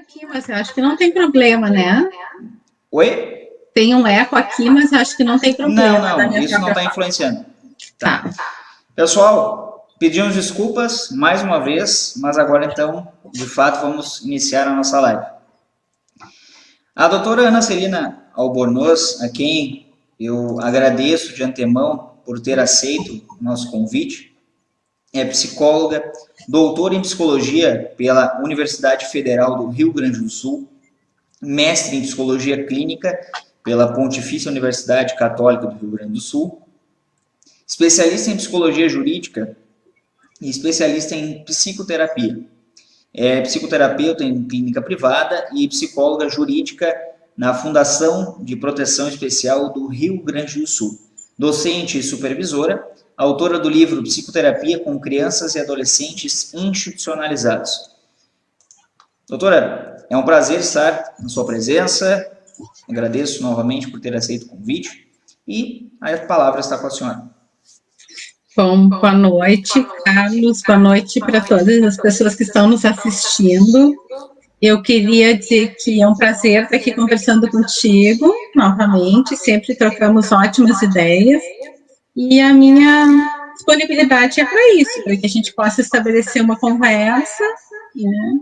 aqui, mas eu acho que não tem problema, né? Oi? Tem um eco aqui, mas eu acho que não tem Não, problema da não, minha isso não própria está fala. influenciando. Tá. Tá. Pessoal, pedimos desculpas mais uma vez, mas agora então, de fato, vamos iniciar a nossa live. A doutora Ana Celina Albornoz, a quem eu agradeço de antemão por ter aceito o nosso convite, é psicóloga, doutora em psicologia pela Universidade Federal do Rio Grande do Sul, mestre em psicologia clínica pela Pontifícia Universidade Católica do Rio Grande do Sul, especialista em psicologia jurídica e especialista em psicoterapia. É psicoterapeuta em clínica privada e psicóloga jurídica na Fundação de Proteção Especial do Rio Grande do Sul. Docente e supervisora, autora do livro Psicoterapia com Crianças e Adolescentes Institucionalizados. Doutora, é um prazer estar na sua presença. Agradeço novamente por ter aceito o convite e a palavra está com a senhora. Bom, boa noite, Carlos. Boa noite para todas as pessoas que estão nos assistindo. Eu queria dizer que é um prazer estar aqui conversando contigo novamente. Sempre trocamos ótimas ideias. E a minha disponibilidade é para isso, para que a gente possa estabelecer uma conversa, né?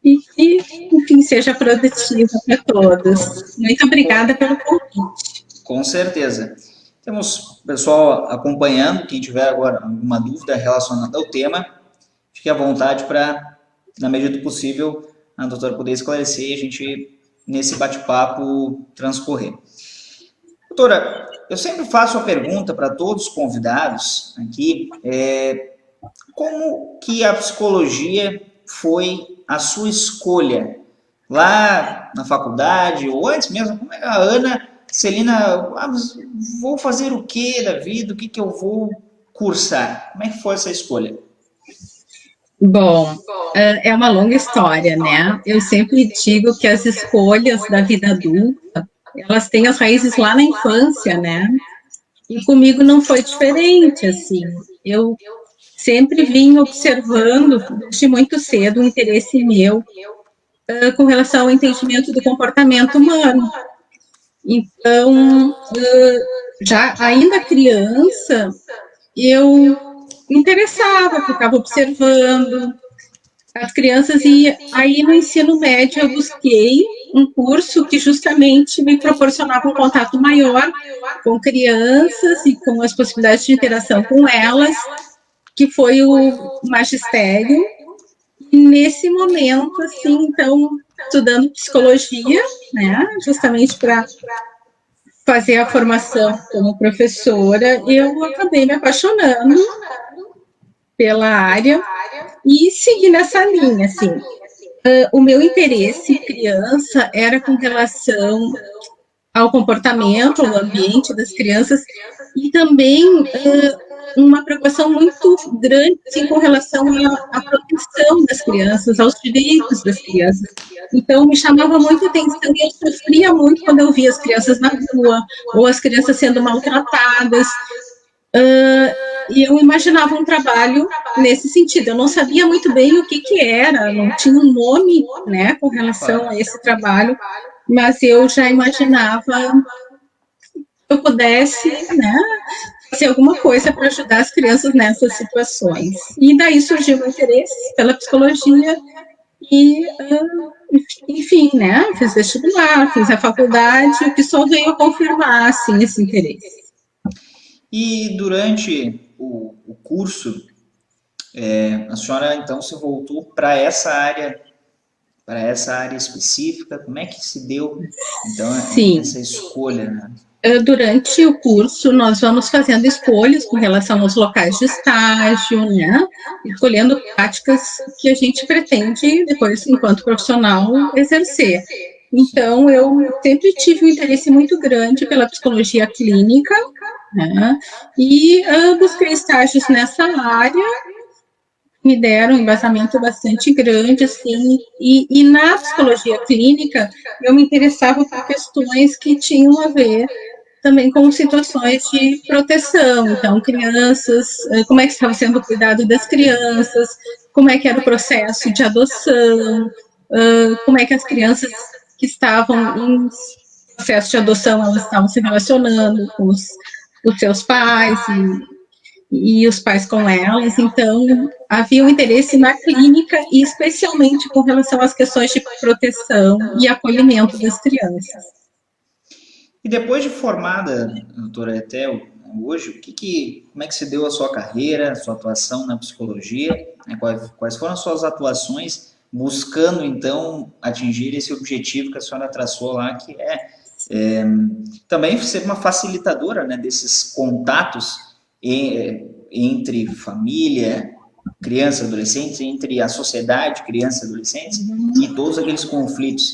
E que, enfim, seja produtiva para todos. Muito obrigada pelo convite. Com certeza. Temos pessoal acompanhando, quem tiver agora alguma dúvida relacionada ao tema, fique à vontade para, na medida do possível, a doutora poder esclarecer e a gente, nesse bate-papo, transcorrer. Doutora, eu sempre faço a pergunta para todos os convidados aqui, como que a psicologia foi a sua escolha? Lá na faculdade, ou antes mesmo, como é que a Ana Celina, vou fazer o que da vida? O que eu vou cursar? Como é que foi essa escolha? Bom, é uma longa história, né? Eu sempre digo que as escolhas da vida adulta, elas têm as raízes lá na infância, né? E comigo não foi diferente, assim. Eu sempre vim observando, desde muito cedo, um interesse meu com relação ao entendimento do comportamento humano. Então, já ainda criança, eu me interessava, ficava observando as crianças, e aí no ensino médio eu busquei um curso que justamente me proporcionava um contato maior com crianças e com as possibilidades de interação com elas, que foi o magistério. E nesse momento, assim, então, estudando psicologia, né, justamente para fazer a formação como professora, eu acabei me apaixonando pela área e segui nessa linha, assim. O meu interesse criança era com relação ao comportamento, ao ambiente das crianças, e também uma preocupação muito grande assim, com relação à proteção das crianças, aos direitos das crianças. Então, me chamava muita atenção e eu sofria muito quando eu via as crianças na rua, ou as crianças sendo maltratadas. E eu imaginava um trabalho nesse sentido. Eu não sabia muito bem o que era, não tinha um nome, né, com relação a esse trabalho, mas eu já imaginava que eu pudesse, né, fazer alguma coisa para ajudar as crianças nessas situações. E daí surgiu o interesse pela psicologia e, enfim, né, fiz vestibular, fiz a faculdade, o que só veio confirmar, assim, esse interesse. E durante o curso, a senhora então se voltou para essa área específica? Como é que se deu então essa escolha, né? Durante o curso, nós vamos fazendo escolhas com relação aos locais de estágio, né? Escolhendo práticas que a gente pretende, depois, enquanto profissional, exercer. Então, eu sempre tive um interesse muito grande pela psicologia clínica, né? E busquei estágios nessa área, me deram um embasamento bastante grande, assim, e na psicologia clínica, eu me interessava por questões que tinham a ver também com situações de proteção, então, crianças, como é que estava sendo o cuidado das crianças, como é que era o processo de adoção, como é que as crianças que estavam em processo de adoção, elas estavam se relacionando com os seus pais e os pais com elas, então havia um interesse na clínica e especialmente com relação às questões de proteção e acolhimento das crianças. E depois de formada, doutora Etel, hoje, como é que se deu a sua carreira, a sua atuação na psicologia? Né? Quais foram as suas atuações buscando, então, atingir esse objetivo que a senhora traçou lá, que é também ser uma facilitadora, né, desses contatos entre família, crianças, adolescentes, entre a sociedade, crianças e adolescentes, e todos aqueles conflitos.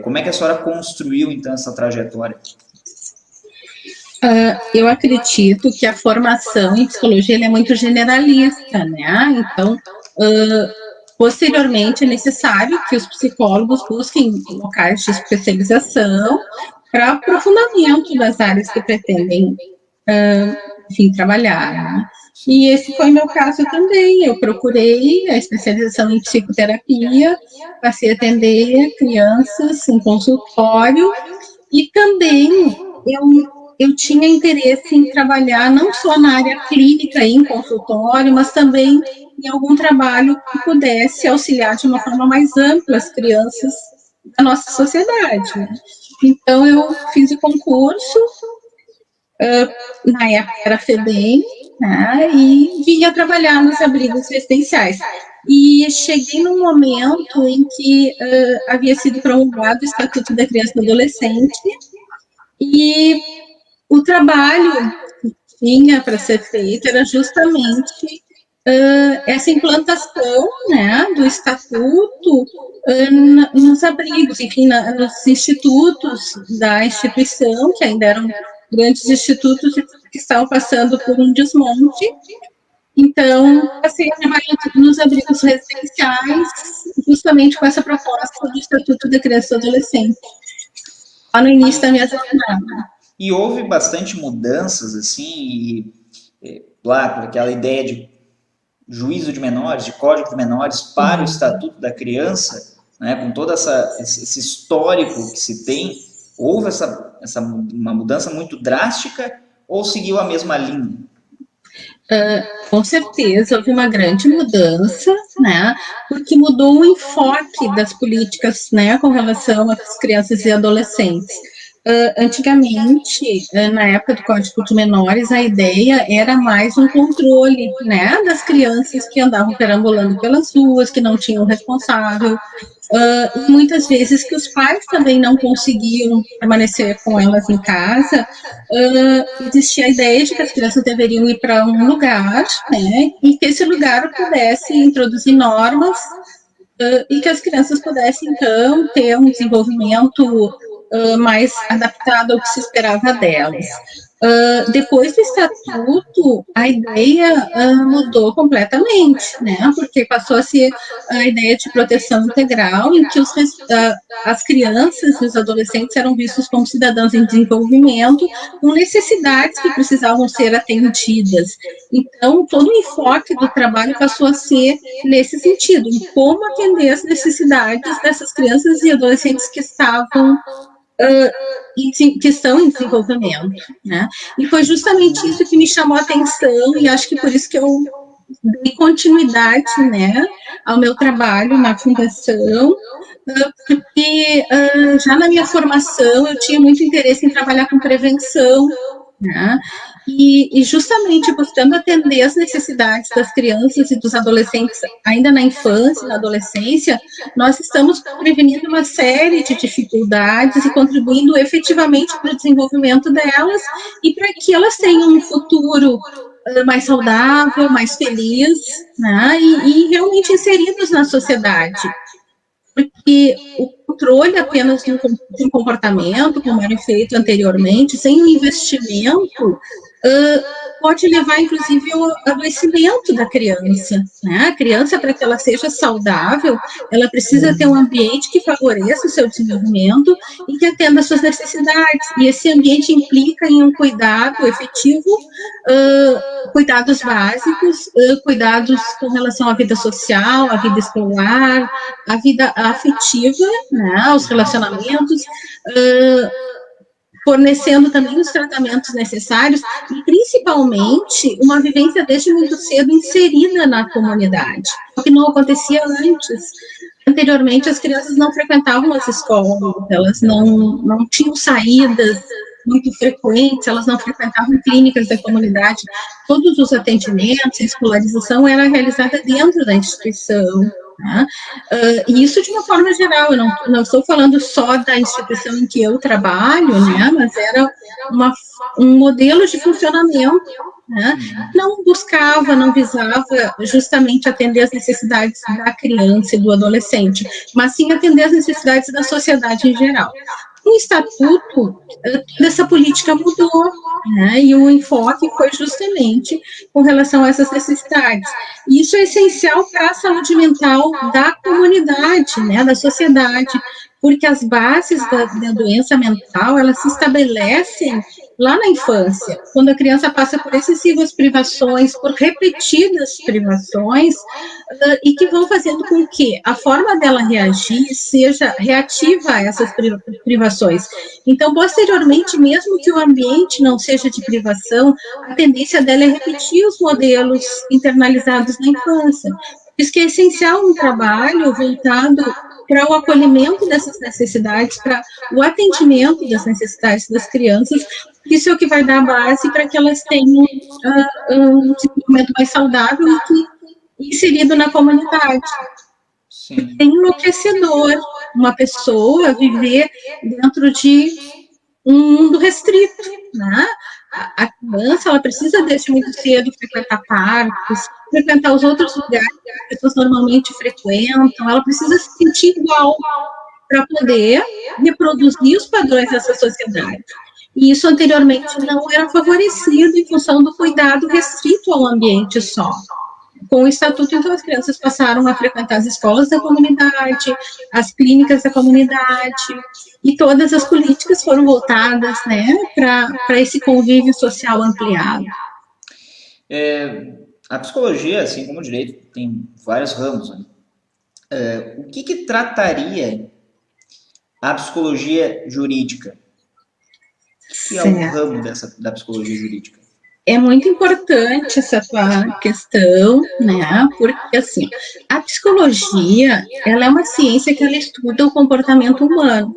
Como é que a senhora construiu, então, essa trajetória? Eu acredito que a formação em psicologia é muito generalista, né? Então, posteriormente, é necessário que os psicólogos busquem locais de especialização para aprofundamento das áreas que pretendem, enfim, trabalhar. Né? E esse foi o meu caso também. Eu procurei a especialização em psicoterapia, passei a atender crianças em consultório e também eu tinha interesse em trabalhar não só na área clínica em consultório, mas também em algum trabalho que pudesse auxiliar de uma forma mais ampla as crianças da nossa sociedade. Né? Então, eu fiz o concurso, na época era FEBEM, né, e vinha trabalhar nos abrigos residenciais. E cheguei num momento em que havia sido promulgado o Estatuto da Criança e do Adolescente, e o trabalho que tinha para ser feito era justamente essa implantação, né, do estatuto nos abrigos, enfim, nos institutos da instituição, que ainda eram grandes institutos que estavam passando por um desmonte. Então, passei a trabalhar nos abrigos residenciais, justamente com essa proposta do Estatuto da Criança e do Adolescente, lá no início da minha jornada. E houve bastante mudanças, assim, claro, aquela ideia de juízo de menores, de código de menores para o Estatuto da Criança, né, com todo esse histórico que se tem, houve uma mudança muito drástica ou seguiu a mesma linha? Com certeza houve uma grande mudança, né, porque mudou o enfoque das políticas, né, com relação às crianças e adolescentes. Antigamente, na época do Código de Menores, a ideia era mais um controle, né, das crianças que andavam perambulando pelas ruas, que não tinham responsável, e muitas vezes que os pais também não conseguiam permanecer com elas em casa, existia a ideia de que as crianças deveriam ir para um lugar, né, e que esse lugar pudesse introduzir normas e que as crianças pudessem, então, ter um desenvolvimento mais adaptado ao que se esperava delas. Depois do estatuto, a ideia mudou completamente, né? Porque passou a ser a ideia de proteção integral, em que as crianças e os adolescentes eram vistos como cidadãos em desenvolvimento, com necessidades que precisavam ser atendidas. Então, todo o enfoque do trabalho passou a ser nesse sentido, em como atender as necessidades dessas crianças e adolescentes que estavam que estão em desenvolvimento, né? E foi justamente isso que me chamou a atenção e acho que por isso que eu dei continuidade, né, ao meu trabalho na fundação, porque já na minha formação eu tinha muito interesse em trabalhar com prevenção, né? E justamente buscando atender as necessidades das crianças e dos adolescentes ainda na infância e na adolescência, nós estamos prevenindo uma série de dificuldades e contribuindo efetivamente para o desenvolvimento delas e para que elas tenham um futuro mais saudável, mais feliz, né? E realmente inseridos na sociedade. Porque o controle apenas de um comportamento, como era feito anteriormente, sem um investimento, pode levar, inclusive, ao adoecimento da criança, né? A criança, para que ela seja saudável, ela precisa ter um ambiente que favoreça o seu desenvolvimento e que atenda às suas necessidades. E esse ambiente implica em um cuidado efetivo, cuidados básicos, cuidados com relação à vida social, à vida escolar, à vida afetiva, né? Aos relacionamentos, fornecendo também os tratamentos necessários e, principalmente, uma vivência desde muito cedo inserida na comunidade, o que não acontecia antes. Anteriormente, as crianças não frequentavam as escolas, elas não tinham saídas muito frequentes, elas não frequentavam clínicas da comunidade, todos os atendimentos, a escolarização era realizada dentro da instituição. Né? E isso de uma forma geral, eu não estou falando só da instituição em que eu trabalho, né, mas era um modelo de funcionamento, né, não buscava, não visava justamente atender as necessidades da criança e do adolescente, mas sim atender as necessidades da sociedade em geral. O estatuto, toda essa política mudou, né, e o enfoque foi justamente com relação a essas necessidades. E isso é essencial para a saúde mental da comunidade, né, da sociedade, porque as bases da doença mental, elas se estabelecem lá na infância, quando a criança passa por excessivas privações, por repetidas privações, e que vão fazendo com que a forma dela reagir seja reativa a essas privações. Então, posteriormente, mesmo que o ambiente não seja de privação, a tendência dela é repetir os modelos internalizados na infância. Por isso que é essencial um trabalho voltado para o acolhimento dessas necessidades, para o atendimento das necessidades das crianças. Isso é o que vai dar base para que elas tenham um desenvolvimento mais saudável e inserido na comunidade. Sim. É enlouquecedor uma pessoa viver dentro de um mundo restrito, né? A criança, ela precisa desde muito cedo frequentar parques, frequentar os outros lugares que as pessoas normalmente frequentam, ela precisa se sentir igual para poder reproduzir os padrões dessa sociedade. E isso anteriormente não era favorecido em função do cuidado restrito ao ambiente só. Com o estatuto, então, as crianças passaram a frequentar as escolas da comunidade, as clínicas da comunidade, e todas as políticas foram voltadas, né, para esse convívio social ampliado. A psicologia, assim como o direito, tem vários ramos, né? O que trataria a psicologia jurídica? Que é o ramo da psicologia jurídica? É muito importante essa tua questão, né? Porque, assim, a psicologia, ela é uma ciência que ela estuda o comportamento humano,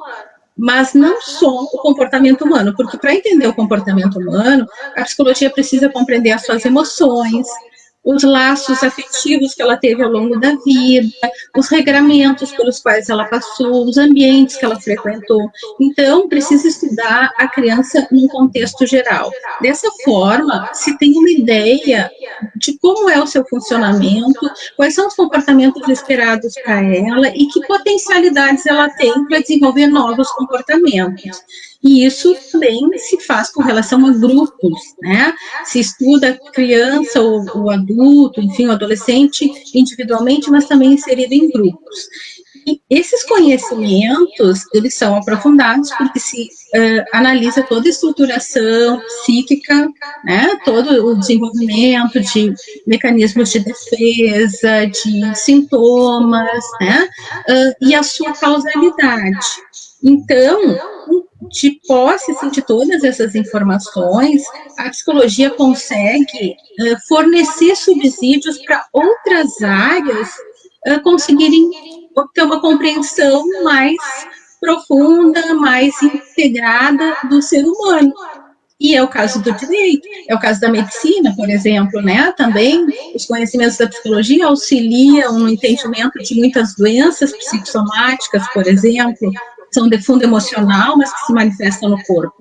mas não só o comportamento humano, porque para entender o comportamento humano, a psicologia precisa compreender as suas emoções, os laços afetivos que ela teve ao longo da vida, os regramentos pelos quais ela passou, os ambientes que ela frequentou. Então, precisa estudar a criança num contexto geral. Dessa forma, se tem uma ideia de como é o seu funcionamento, quais são os comportamentos esperados para ela e que potencialidades ela tem para desenvolver novos comportamentos. E isso também se faz com relação a grupos, né? Se estuda a criança, o adulto, enfim, o adolescente individualmente, mas também inserido em grupos. E esses conhecimentos, eles são aprofundados porque se analisa toda a estruturação psíquica, né, todo o desenvolvimento de mecanismos de defesa, de sintomas, né, e a sua causalidade. Então, de posse assim, de todas essas informações, a psicologia consegue fornecer subsídios para outras áreas conseguirem ter uma compreensão mais profunda, mais integrada do ser humano. E é o caso do direito, é o caso da medicina, por exemplo, né? Também os conhecimentos da psicologia auxiliam no entendimento de muitas doenças psicossomáticas, por exemplo, são de fundo emocional, mas que se manifestam no corpo.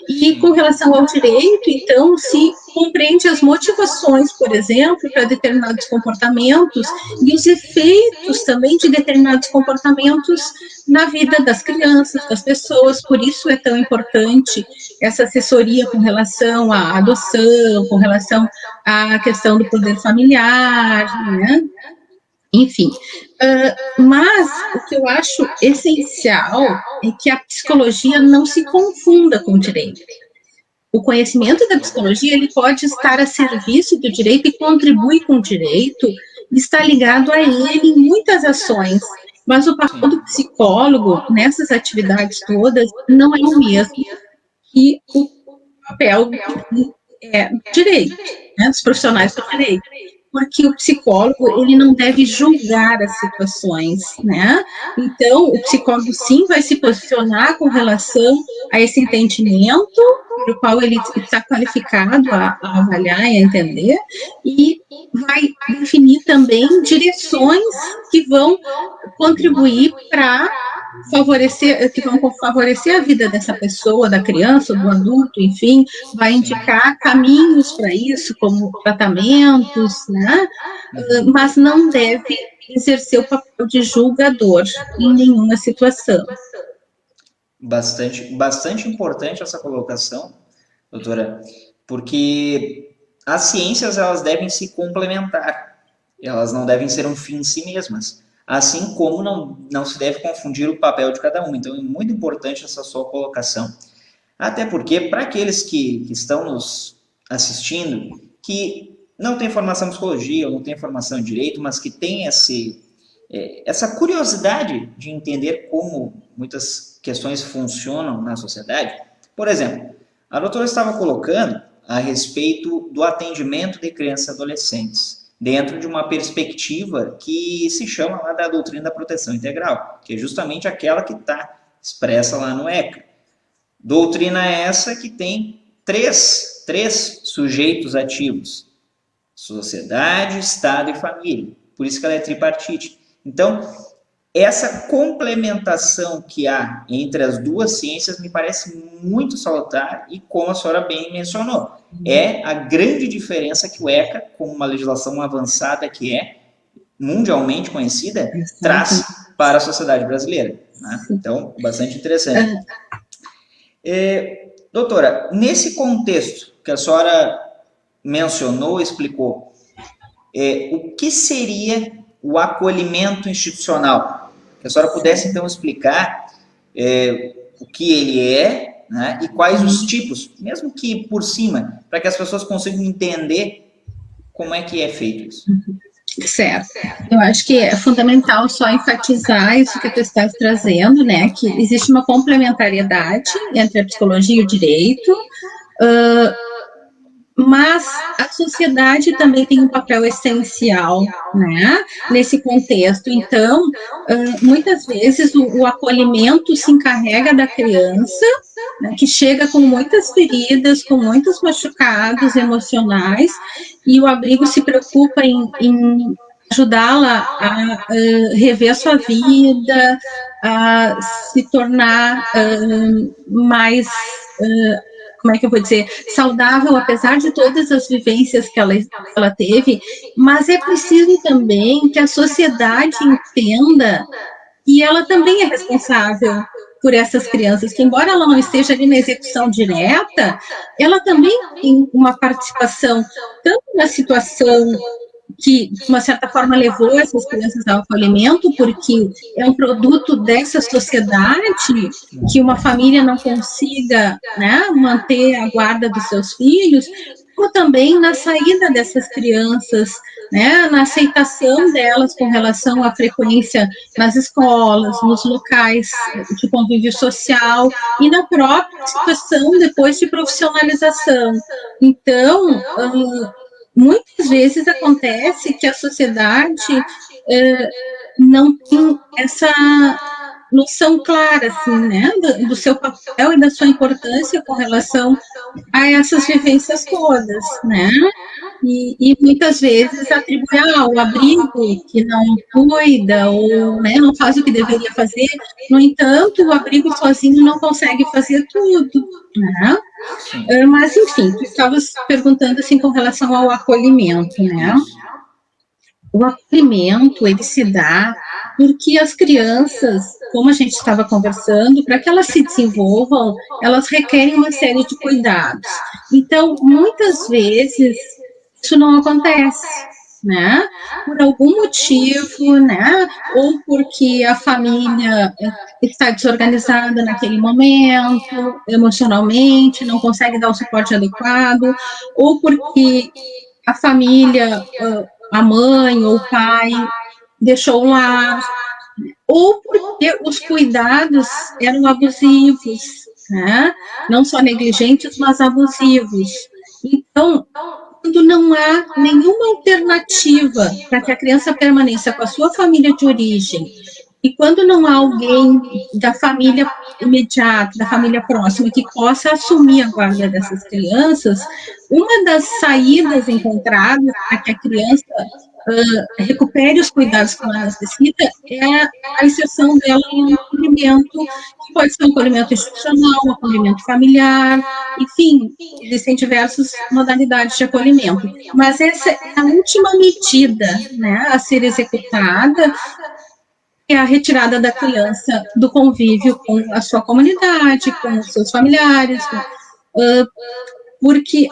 E com relação ao direito, então, se compreende as motivações, por exemplo, para determinados comportamentos e os efeitos também de determinados comportamentos na vida das crianças, das pessoas. Por isso é tão importante essa assessoria com relação à adoção, com relação à questão do poder familiar, né? Enfim, mas o que eu acho essencial é que a psicologia não se confunda com o direito. O conhecimento da psicologia, ele pode estar a serviço do direito e contribui com o direito, está ligado a ele em muitas ações, mas o papel do psicólogo nessas atividades todas não é o mesmo que o papel do direito, né, dos profissionais do direito. Porque o psicólogo, ele não deve julgar as situações, né? Então, o psicólogo, sim, vai se posicionar com relação a esse entendimento, para o qual ele está qualificado a avaliar e a entender, e vai definir também direções que vão contribuir para que vão favorecer a vida dessa pessoa, da criança, do adulto, enfim, vai indicar caminhos para isso, como tratamentos, né? Mas não deve exercer o papel de julgador em nenhuma situação. Bastante importante essa colocação, doutora, porque as ciências, elas devem se complementar, elas não devem ser um fim em si mesmas, assim como não se deve confundir o papel de cada um. Então é muito importante essa sua colocação, até porque para aqueles que estão nos assistindo, que não têm formação em psicologia, ou não têm formação em direito, mas que têm essa curiosidade de entender como muitas questões funcionam na sociedade. Por exemplo, a doutora estava colocando a respeito do atendimento de crianças e adolescentes, dentro de uma perspectiva que se chama lá da doutrina da proteção integral, que é justamente aquela que está expressa lá no ECA. Doutrina essa que tem três sujeitos ativos: sociedade, Estado e família. Por isso que ela é tripartite. Então, essa complementação que há entre as duas ciências me parece muito salutar e, como a senhora bem mencionou, é a grande diferença que o ECA, como uma legislação avançada que é, mundialmente conhecida, traz para a sociedade brasileira, né? Então, bastante interessante. Doutora, nesse contexto que a senhora mencionou, explicou, o que seria o acolhimento institucional? Que a senhora pudesse, então, explicar o que ele é, né, e quais os tipos, mesmo que por cima, para que as pessoas consigam entender como é que é feito isso. Certo. Eu acho que é fundamental só enfatizar isso que tu estás trazendo, né, que existe uma complementariedade entre a psicologia e o direito, mas a sociedade também tem um papel essencial, né, nesse contexto. Então, muitas vezes o acolhimento se encarrega da criança, né, que chega com muitas feridas, com muitos machucados emocionais, e o abrigo se preocupa em ajudá-la a rever a sua vida, a se tornar mais como é que eu vou dizer, saudável, apesar de todas as vivências que ela teve, mas é preciso também que a sociedade entenda que ela também é responsável por essas crianças, que embora ela não esteja ali na execução direta, ela também tem uma participação tanto na situação que, de uma certa forma, levou essas crianças ao acolhimento, porque é um produto dessa sociedade que uma família não consiga, né, manter a guarda dos seus filhos, ou também na saída dessas crianças, né, na aceitação delas com relação à frequência nas escolas, nos locais de convívio social e na própria situação depois de profissionalização. Então, muitas vezes acontece que a sociedade não tem noção clara, assim, né, do seu papel e da sua importância com relação a essas vivências todas, né? E muitas vezes atribui ao abrigo que não cuida ou, né, não faz o que deveria fazer. No entanto, o abrigo sozinho não consegue fazer tudo, né? Mas, enfim, tu estavas perguntando, assim, com relação ao acolhimento, né? Isso. O acolhimento, ele se dá porque as crianças, como a gente estava conversando, para que elas se desenvolvam, elas requerem uma série de cuidados. Então, muitas vezes, isso não acontece, né? Por algum motivo, né? Ou porque a família está desorganizada naquele momento, emocionalmente, não consegue dar o suporte adequado, ou porque a família, a mãe ou o pai deixou o lar, ou porque os cuidados eram abusivos, né? Não só negligentes, mas abusivos. Então, quando não há nenhuma alternativa para que a criança permaneça com a sua família de origem, e quando não há alguém da família imediata, da família próxima, que possa assumir a guarda dessas crianças, uma das saídas encontradas para que a criança recupere os cuidados que ela necessita é a inserção dela em um acolhimento, que pode ser um acolhimento institucional, um acolhimento familiar, enfim, existem diversas modalidades de acolhimento. Mas essa é a última medida, né, a ser executada, é a retirada da criança do convívio com a sua comunidade, com os seus familiares, porque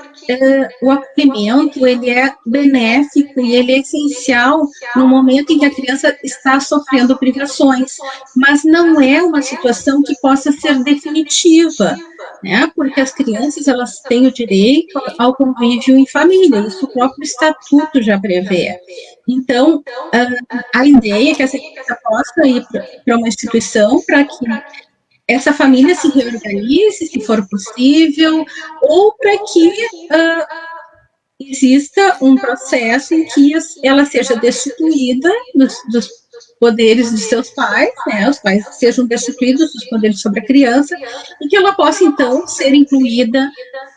o acolhimento, ele é benéfico e ele é essencial no momento em que a criança está sofrendo privações, mas não é uma situação que possa ser definitiva, né? Porque as crianças, elas têm o direito ao convívio em família, isso o próprio estatuto já prevê. Então, a ideia é que essa criança possa ir para uma instituição para que essa família se reorganize, se for possível, ou para que exista um processo em que ela seja destituída dos poderes de seus pais, né, os pais sejam destituídos dos poderes sobre a criança, e que ela possa, então, ser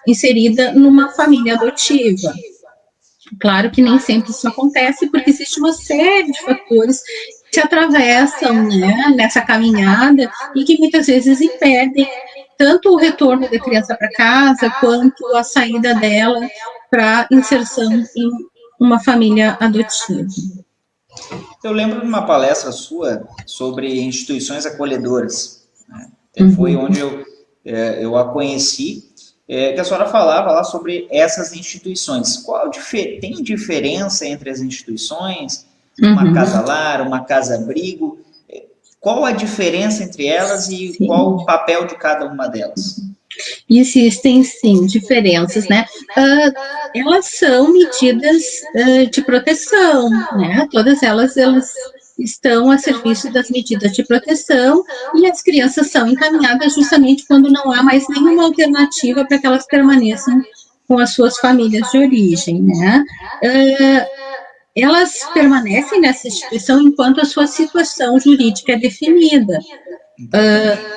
inserida numa família adotiva. Claro que nem sempre isso acontece, porque existe uma série de fatores que se atravessam, né, nessa caminhada e que muitas vezes impedem tanto o retorno da criança para casa, quanto a saída dela para inserção em uma família adotiva. Eu lembro de uma palestra sua sobre instituições acolhedoras, né? Foi onde eu a conheci, que a senhora falava lá sobre essas instituições. Tem diferença entre as instituições, uma casa-lar, uma casa-abrigo? Qual a diferença entre elas e qual o papel de cada uma delas? Existem, sim, diferenças, né? Elas são medidas de proteção, né? Todas elas estão a serviço das medidas de proteção e as crianças são encaminhadas justamente quando não há mais nenhuma alternativa para que elas permaneçam com as suas famílias de origem, né? Elas permanecem nessa instituição enquanto a sua situação jurídica é definida.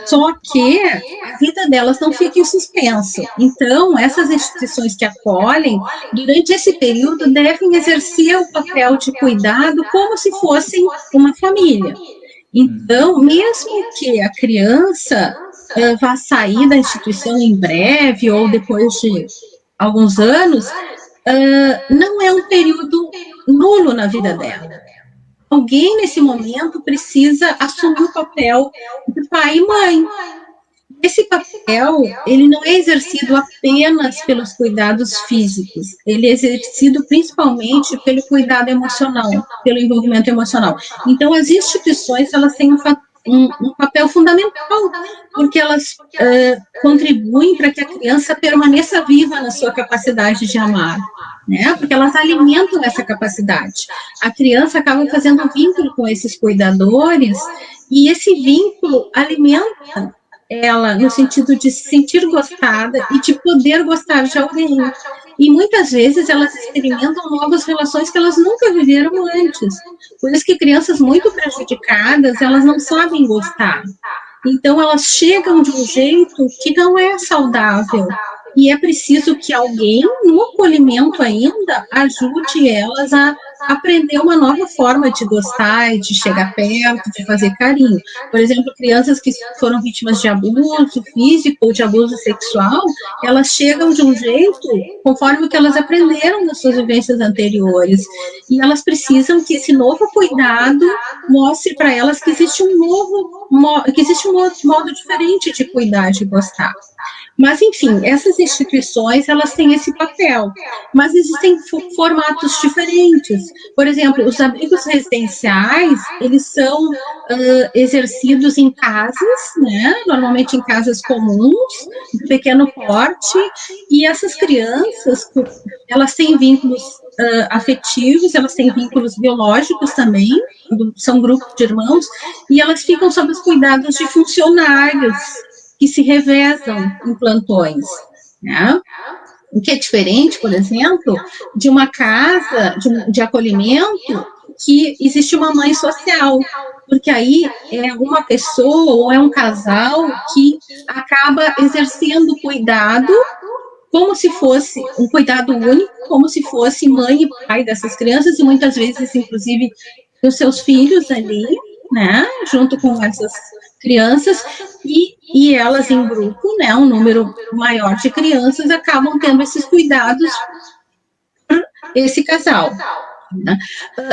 Só que a vida delas não fica em suspenso. Então, essas instituições que acolhem, durante esse período, devem exercer o papel de cuidado como se fossem uma família. Então, mesmo que a criança vá sair da instituição em breve ou depois de alguns anos, não é um período nulo na vida dela. Alguém, nesse momento, precisa assumir o papel de pai e mãe. Esse papel, ele não é exercido apenas pelos cuidados físicos, ele é exercido principalmente pelo cuidado emocional, pelo envolvimento emocional. Então, as instituições, elas têm um papel fundamental, porque elas contribuem para que a criança permaneça viva na sua capacidade de amar, né? Porque elas alimentam essa capacidade. A criança acaba fazendo um vínculo com esses cuidadores, e esse vínculo alimenta ela no sentido de se sentir gostada e de poder gostar de alguém. E muitas vezes elas experimentam novas relações que elas nunca viveram antes, Por isso que crianças muito prejudicadas, elas não sabem gostar. Então, elas chegam de um jeito que não é saudável. E é preciso que alguém, no acolhimento ainda, ajude elas a aprender uma nova forma de gostar e de chegar perto, de fazer carinho. Por exemplo, crianças que foram vítimas de abuso físico ou de abuso sexual, elas chegam de um jeito conforme o que elas aprenderam nas suas vivências anteriores. E elas precisam que esse novo cuidado mostre para elas que existe um modo diferente de cuidar, de gostar. Mas, enfim, essas instituições, elas têm esse papel, mas existem formatos diferentes. Por exemplo, os abrigos residenciais, eles são exercidos em casas, né? Normalmente em casas comuns, de pequeno porte, e essas crianças, elas têm vínculos afetivos, elas têm vínculos biológicos também, são grupos de irmãos, e elas ficam sob os cuidados de funcionários que se revezam em plantões, né? O que é diferente, por exemplo, de uma casa de acolhimento que existe uma mãe social, porque aí é uma pessoa ou é um casal que acaba exercendo cuidado como se fosse um cuidado único, como se fosse mãe e pai dessas crianças, e muitas vezes, inclusive, dos seus filhos ali, né, junto com essas crianças, e elas em grupo, né, um número maior de crianças, acabam tendo esses cuidados por esse casal. Né?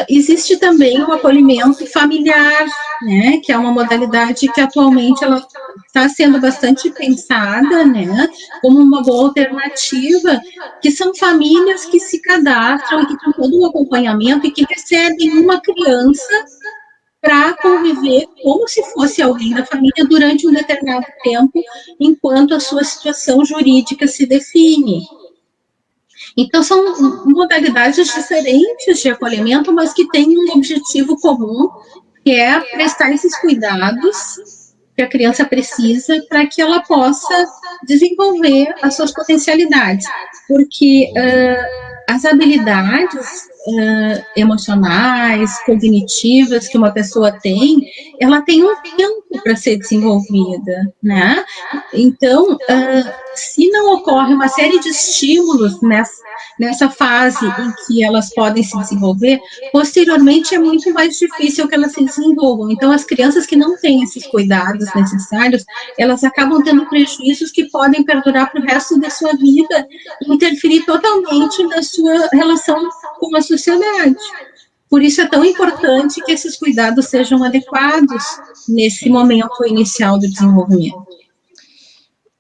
Existe também o acolhimento familiar, né, que é uma modalidade que atualmente ela está sendo bastante pensada, né, como uma boa alternativa, que são famílias que se cadastram e que têm todo um acompanhamento e que recebem uma criança para conviver como se fosse alguém da família durante um determinado tempo, enquanto a sua situação jurídica se define. Então, são modalidades diferentes de acolhimento, mas que têm um objetivo comum, que é prestar esses cuidados que a criança precisa para que ela possa desenvolver as suas potencialidades. Porque as habilidades emocionais, cognitivas que uma pessoa tem, ela tem um tempo para ser desenvolvida, né? Então, se não ocorre uma série de estímulos nessa fase em que elas podem se desenvolver, posteriormente é muito mais difícil que elas se desenvolvam. Então, as crianças que não têm esses cuidados necessários, elas acabam tendo prejuízos que podem perdurar para o resto da sua vida e interferir totalmente na sua relação com a sociedade. Por isso é tão importante que esses cuidados sejam adequados nesse momento inicial do desenvolvimento.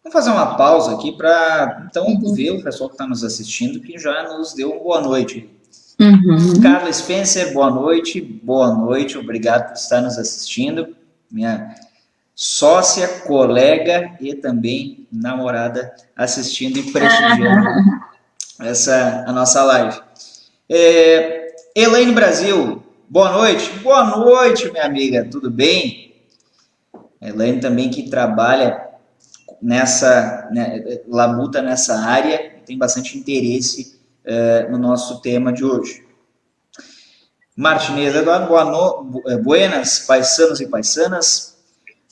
Vou fazer uma pausa aqui para, então, ver o pessoal que está nos assistindo, que já nos deu uma boa noite. Carla Spencer, boa noite, obrigado por estar nos assistindo. Minha sócia, colega e também namorada assistindo e prestigiando a nossa live. Elaine Brasil, boa noite, minha amiga, tudo bem? Elaine também que trabalha labuta nessa área, tem bastante interesse no nosso tema de hoje. Martinez Eduardo, buenas, paisanos e paisanas.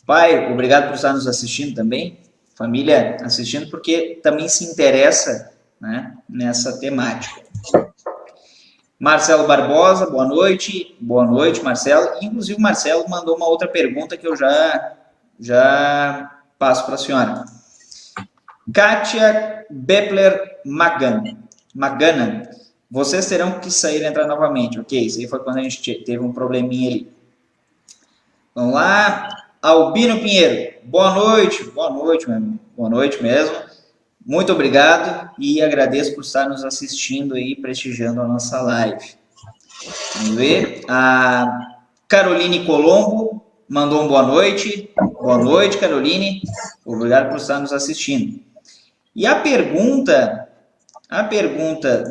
Pai, obrigado por estar nos assistindo também. Família assistindo, porque também se interessa, né, nessa temática. Marcelo Barbosa, boa noite, Marcelo. Inclusive, o Marcelo mandou uma outra pergunta que eu já passo para a senhora. Kátia Bepler Magana. Vocês terão que sair e entrar novamente. Ok, isso aí foi quando a gente teve um probleminha ali. Vamos lá. Albino Pinheiro. Boa noite, meu amigo. Boa noite mesmo. Muito obrigado e agradeço por estar nos assistindo aí, prestigiando a nossa live. Vamos ver. A Caroline Colombo mandou um boa noite. Boa noite, Caroline. Obrigado por estar nos assistindo. E a pergunta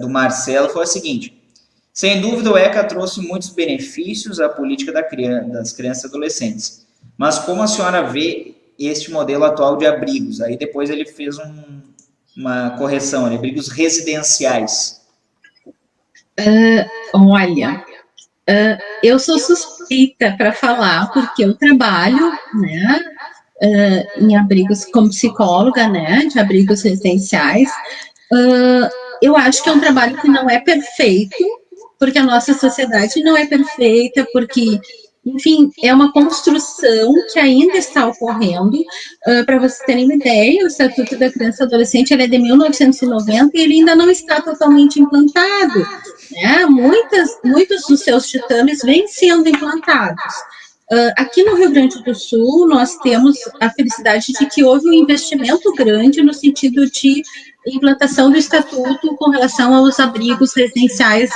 do Marcelo foi a seguinte: sem dúvida o ECA trouxe muitos benefícios à política das crianças e adolescentes, mas como a senhora vê este modelo atual de abrigos? Aí depois ele fez uma correção, abrigos residenciais. Olha, Eu sou suspeita para falar, porque eu trabalho, né, em abrigos como psicóloga, né, de abrigos residenciais. Eu acho que é um trabalho que não é perfeito, porque a nossa sociedade não é perfeita, porque, enfim, é uma construção que ainda está ocorrendo. Para vocês terem uma ideia, o Estatuto da Criança e Adolescente ele é de 1990 e ele ainda não está totalmente implantado. Né? Muitos dos seus ditames vêm sendo implantados. Aqui no Rio Grande do Sul, nós temos a felicidade de que houve um investimento grande no sentido de implantação do estatuto com relação aos abrigos residenciais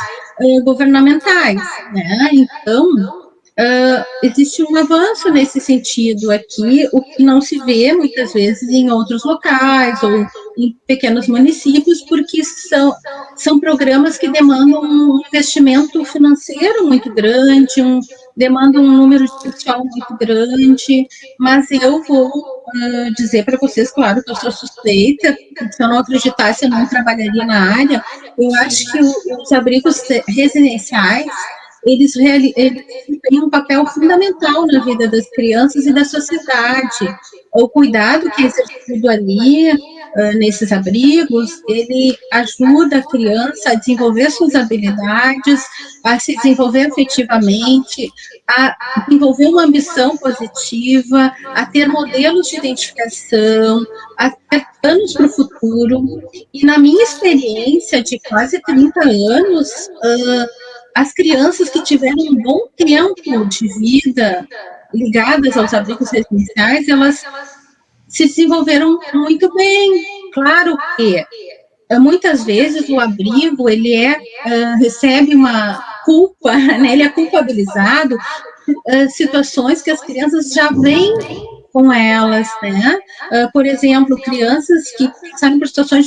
governamentais, né? Então, existe um avanço nesse sentido aqui, o que não se vê muitas vezes em outros locais ou em pequenos municípios, porque são programas que demandam um investimento financeiro muito grande, demandam um número de pessoal muito grande, mas eu vou dizer para vocês, claro, que eu sou suspeita, se eu não acreditasse, eu não trabalharia na área. Eu acho que os abrigos residenciais eles têm um papel fundamental na vida das crianças e da sociedade. O cuidado que é exercido ali, nesses abrigos, ele ajuda a criança a desenvolver suas habilidades, a se desenvolver afetivamente, a desenvolver uma ambição positiva, a ter modelos de identificação, a ter planos para o futuro. E na minha experiência de quase 30 anos, as crianças que tiveram um bom tempo de vida ligadas aos abrigos residenciais, elas se desenvolveram muito bem. Claro que muitas vezes o abrigo ele recebe uma culpa, né? Ele é culpabilizado por situações que as crianças já vêm com elas, né? Por exemplo, crianças que passaram por situações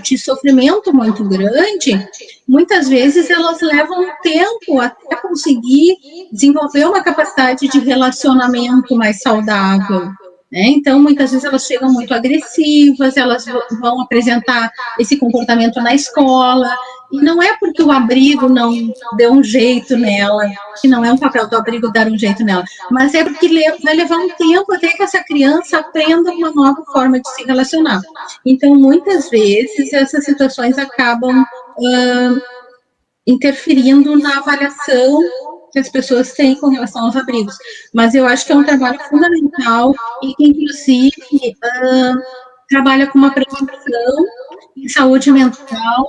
de sofrimento muito grande, muitas vezes elas levam um tempo até conseguir desenvolver uma capacidade de relacionamento mais saudável. Né? Então, muitas vezes elas chegam muito agressivas, elas vão apresentar esse comportamento na escola, e não é porque o abrigo não deu um jeito nela, que não é um papel do abrigo dar um jeito nela, mas é porque vai levar um tempo até que essa criança aprenda uma nova forma de se relacionar. Então, muitas vezes, essas situações acabam interferindo na avaliação que as pessoas têm com relação aos abrigos. Mas eu acho que é um trabalho fundamental e que, inclusive, trabalha com uma prevenção em saúde mental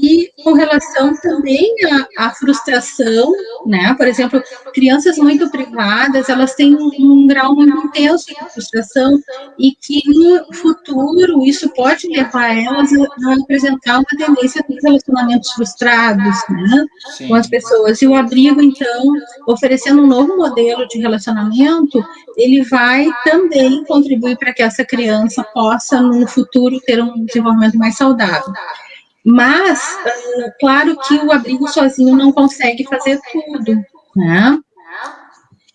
e com relação também à frustração, né? Por exemplo, crianças muito privadas, elas têm um grau muito intenso de frustração e que no futuro isso pode levar elas a apresentar uma tendência de relacionamentos frustrados, né? Com as pessoas. E o abrigo, então, oferecendo um novo modelo de relacionamento, ele vai também contribuir para que essa criança possa, no futuro, ter um desenvolvimento mais saudável. Mas, claro que o abrigo sozinho não consegue fazer tudo, né?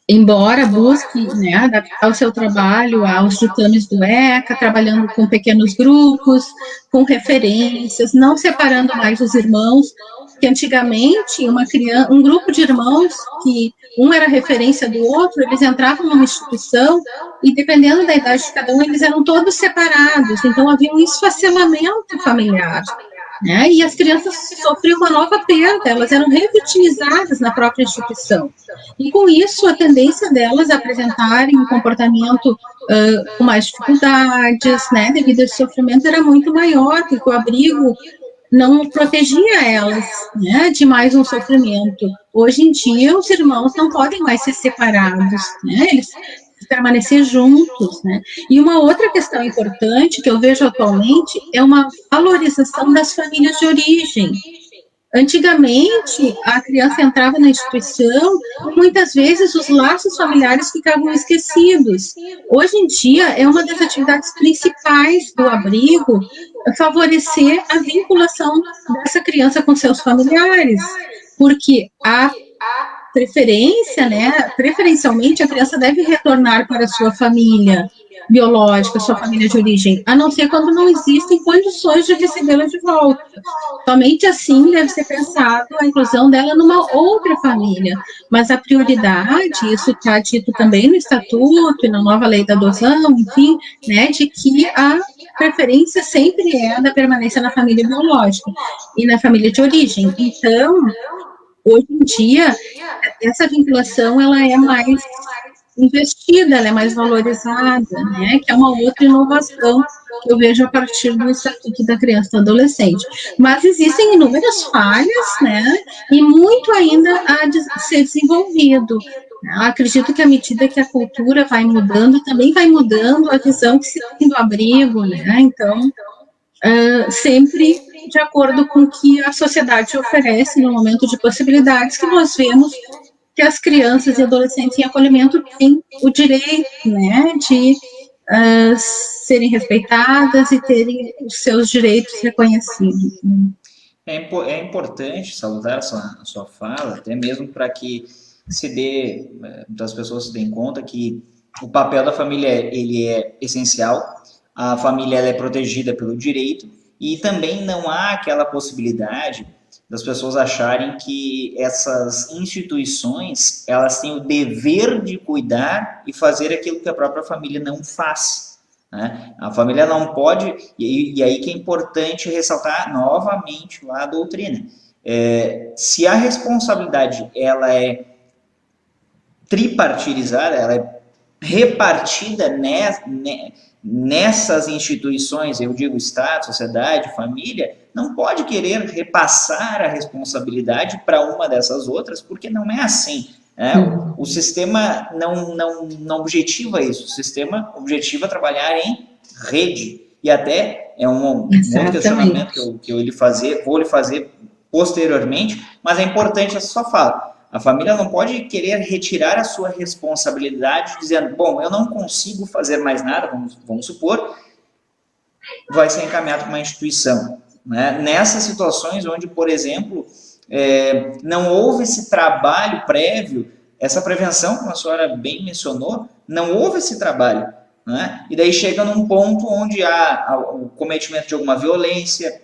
Embora busque, né, adaptar o seu trabalho aos ditames do ECA, trabalhando com pequenos grupos, com referências, não separando mais os irmãos, que antigamente um grupo de irmãos, que um era referência do outro, eles entravam numa instituição e, dependendo da idade de cada um, eles eram todos separados, então havia um esfacelamento familiar. Né? E as crianças sofriam uma nova perda, elas eram revitimizadas na própria instituição. E com isso, a tendência delas a apresentarem um comportamento com mais dificuldades, né, devido a esse sofrimento, era muito maior, porque o abrigo não protegia elas, né, de mais um sofrimento. Hoje em dia, os irmãos não podem mais ser separados, né, eles permanecer juntos, né? E uma outra questão importante que eu vejo atualmente é uma valorização das famílias de origem. Antigamente, a criança entrava na instituição e muitas vezes os laços familiares ficavam esquecidos. Hoje em dia, é uma das atividades principais do abrigo favorecer a vinculação dessa criança com seus familiares, porque preferência, né? Preferencialmente, a criança deve retornar para a sua família biológica, sua família de origem, a não ser quando não existem condições de recebê-la de volta. Somente assim deve ser pensado a inclusão dela numa outra família. Mas a prioridade, isso está dito também no Estatuto e na nova lei da adoção, enfim, né, de que a preferência sempre é a da permanência na família biológica e na família de origem. Então, hoje em dia, essa vinculação ela é mais investida, ela é mais valorizada, né? Que é uma outra inovação que eu vejo a partir do Estatuto da Criança e do Adolescente. Mas existem inúmeras falhas, né? E muito ainda a ser desenvolvido. Acredito que à medida que a cultura vai mudando, também vai mudando a visão que se tem do abrigo, né? Então, sempre de acordo com o que a sociedade oferece no momento de possibilidades que nós vemos que as crianças e adolescentes em acolhimento têm o direito, né, de serem respeitadas e terem os seus direitos reconhecidos. É importante saudar a sua fala, até mesmo para que se dê, das pessoas se deem conta que o papel da família ele é essencial, a família ela é protegida pelo direito e também não há aquela possibilidade das pessoas acharem que essas instituições elas têm o dever de cuidar e fazer aquilo que a própria família não faz. Né? A família não pode, e aí que é importante ressaltar novamente lá a doutrina. Se a responsabilidade ela é tripartidizada, ela é repartida nessas instituições, eu digo Estado, sociedade, família, não pode querer repassar a responsabilidade para uma dessas outras, porque não é assim. Né? O sistema não objetiva isso, o sistema objetiva trabalhar em rede, e até é um outro questionamento que eu vou lhe fazer posteriormente, mas é importante essa sua fala. A família não pode querer retirar a sua responsabilidade dizendo, bom, eu não consigo fazer mais nada, vamos supor, vai ser encaminhado para uma instituição. Né? Nessas situações onde, por exemplo, não houve esse trabalho prévio, essa prevenção, como a senhora bem mencionou, não houve esse trabalho. Né? E daí chega num ponto onde há o cometimento de alguma violência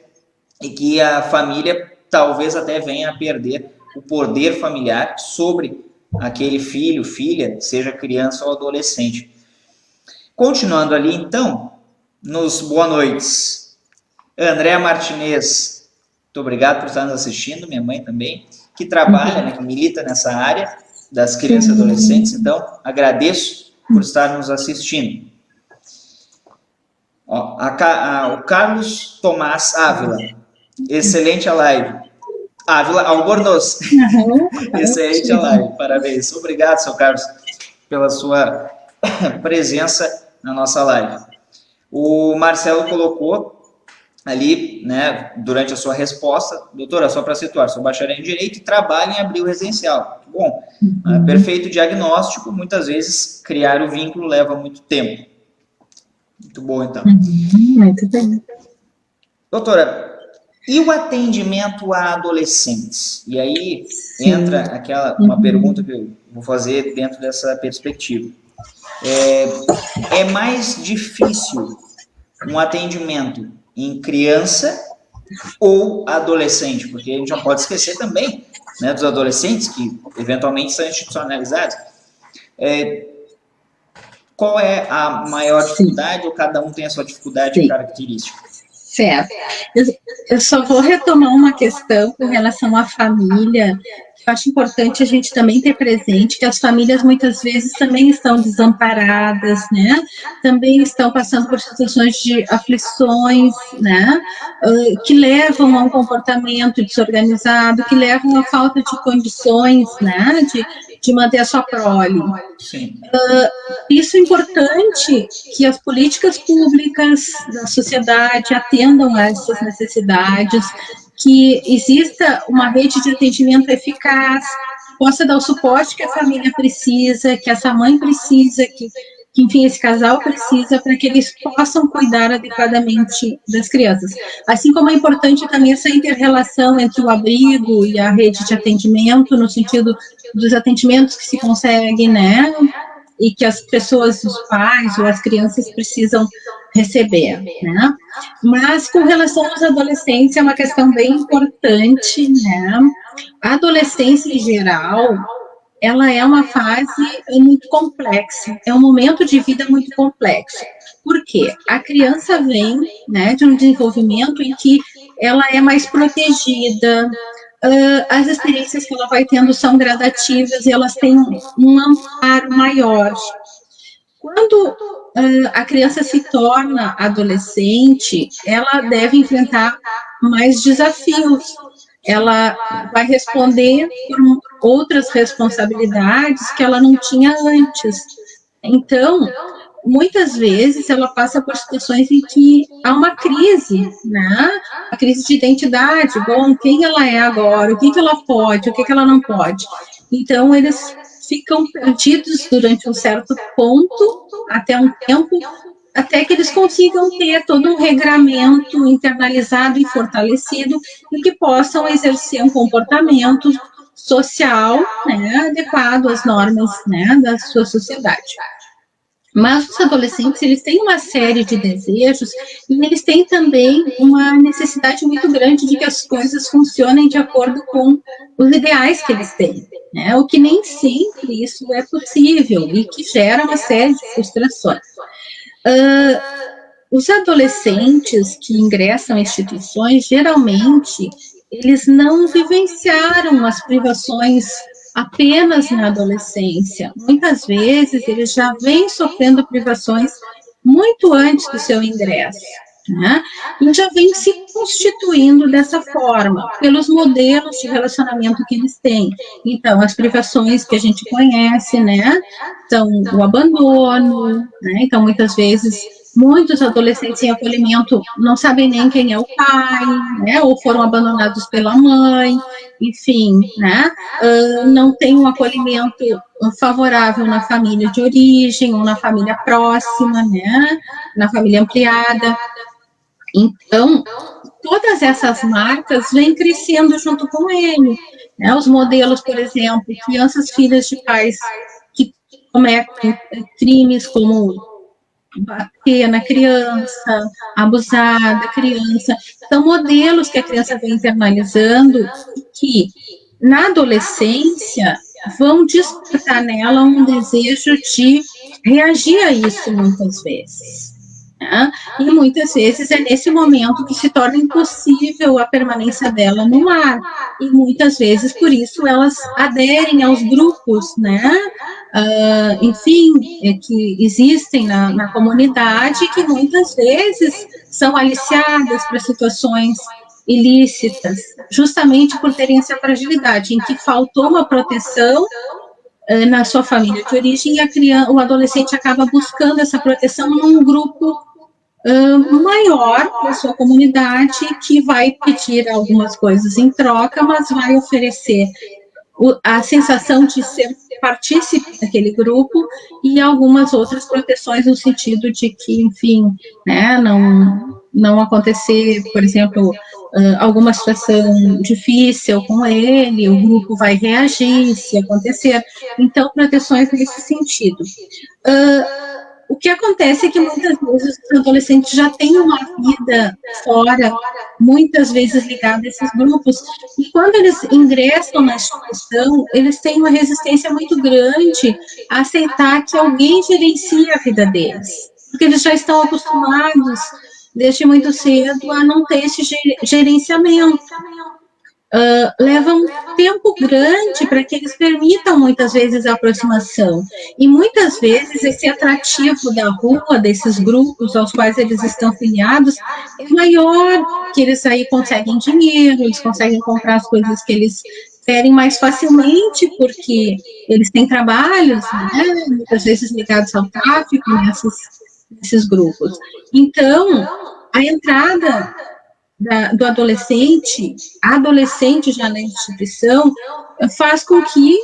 e que a família talvez até venha a perder o poder familiar sobre aquele filho, filha, seja criança ou adolescente. Continuando ali, então, nos boa noites. Andréa Martinez, muito obrigado por estar nos assistindo, minha mãe também, que trabalha, né, que milita nessa área das crianças e adolescentes, então agradeço por estar nos assistindo. Ó, o Carlos Tomás Ávila, excelente a live. Ávila Albornoz. Excelente a live, parabéns. Obrigado, seu Carlos, pela sua presença na nossa live. O Marcelo colocou ali, né, durante a sua resposta, doutora, só para situar, sou bacharel em Direito e trabalho em abrigo residencial. Bom, perfeito diagnóstico, muitas vezes criar o vínculo leva muito tempo. Muito bom, então. Muito bem. Doutora, e o atendimento a adolescentes? E aí entra uma pergunta que eu vou fazer dentro dessa perspectiva. É mais difícil um atendimento em criança ou adolescente? Porque a gente não pode esquecer também, né, dos adolescentes que eventualmente são institucionalizados. Qual é a maior dificuldade ou cada um tem a sua dificuldade e característica? Certo. Eu só vou retomar uma questão com relação à família, que eu acho importante a gente também ter presente que as famílias muitas vezes também estão desamparadas, né? Também estão passando por situações de aflições, né? Que levam a um comportamento desorganizado, que levam à falta de condições, né? De manter a sua prole. Isso é importante que as políticas públicas da sociedade atendam a essas necessidades, que exista uma rede de atendimento eficaz, possa dar o suporte que a família precisa, que essa mãe precisa, que que, enfim, esse casal precisa para que eles possam cuidar adequadamente das crianças. Assim como é importante também essa inter-relação entre o abrigo e a rede de atendimento, no sentido dos atendimentos que se conseguem, né, e que as pessoas, os pais ou as crianças precisam receber, né? Mas com relação aos adolescentes, é uma questão bem importante, né? A adolescência em geral, ela é uma fase muito complexa, é um momento de vida muito complexo. Por quê? A criança vem, né, de um desenvolvimento em que ela é mais protegida, as experiências que ela vai tendo são gradativas e elas têm um amparo maior. Quando a criança se torna adolescente, ela deve enfrentar mais desafios. Ela vai responder por outras responsabilidades que ela não tinha antes. Então, muitas vezes ela passa por situações em que há uma crise, né? A crise de identidade. Bom, quem ela é agora? O que ela pode? O que ela não pode? Então, eles ficam perdidos durante um certo ponto, até um tempo, até que eles consigam ter todo um regramento internalizado e fortalecido e que possam exercer um comportamento social, né, adequado às normas, né, da sua sociedade. Mas os adolescentes, eles têm uma série de desejos e eles têm também uma necessidade muito grande de que as coisas funcionem de acordo com os ideais que eles têm, né? O que nem sempre isso é possível e que gera uma série de frustrações. Os adolescentes que ingressam em instituições, geralmente, eles não vivenciaram as privações apenas na adolescência. Muitas vezes, eles já vêm sofrendo privações muito antes do seu ingresso, né? E já vem se constituindo dessa forma, pelos modelos de relacionamento que eles têm. Então, as privações que a gente conhece, né? São o abandono, né? Então, muitas vezes, muitos adolescentes em acolhimento não sabem nem quem é o pai, né? Ou foram abandonados pela mãe, enfim, né? Não tem um acolhimento favorável na família de origem ou na família próxima, né? Na família ampliada. Então, todas essas marcas vêm crescendo junto com ele, né? Os modelos, por exemplo, crianças filhas de pais que cometem crimes como bater na criança, abusar da criança, são modelos que a criança vem internalizando e que, na adolescência, vão despertar nela um desejo de reagir a isso muitas vezes. Né? E muitas vezes é nesse momento que se torna impossível a permanência dela no lar. E muitas vezes, por isso, elas aderem aos grupos, né? Enfim, que existem na comunidade, que muitas vezes são aliciadas para situações ilícitas, justamente por terem essa fragilidade, em que faltou uma proteção na sua família de origem, e o adolescente acaba buscando essa proteção num grupo maior da sua comunidade, que vai pedir algumas coisas em troca, mas vai oferecer a sensação de ser partícipe daquele grupo e algumas outras proteções no sentido de que, enfim, né, não acontecer, por exemplo, alguma situação difícil com ele, o grupo vai reagir se acontecer. Então, proteções nesse sentido. O que acontece é que muitas vezes os adolescentes já têm uma vida fora, muitas vezes ligada a esses grupos, e quando eles ingressam na instituição, eles têm uma resistência muito grande a aceitar que alguém gerencie a vida deles, porque eles já estão acostumados, desde muito cedo, a não ter esse gerenciamento. Leva um tempo grande para que eles permitam muitas vezes a aproximação, e muitas vezes esse atrativo da rua, desses grupos aos quais eles estão filiados, é maior, que eles aí conseguem dinheiro, eles conseguem comprar as coisas que eles querem mais facilmente, porque eles têm trabalhos, né, muitas vezes ligados ao tráfico nesses grupos. Então, a entrada do adolescente, adolescente já na instituição, faz com que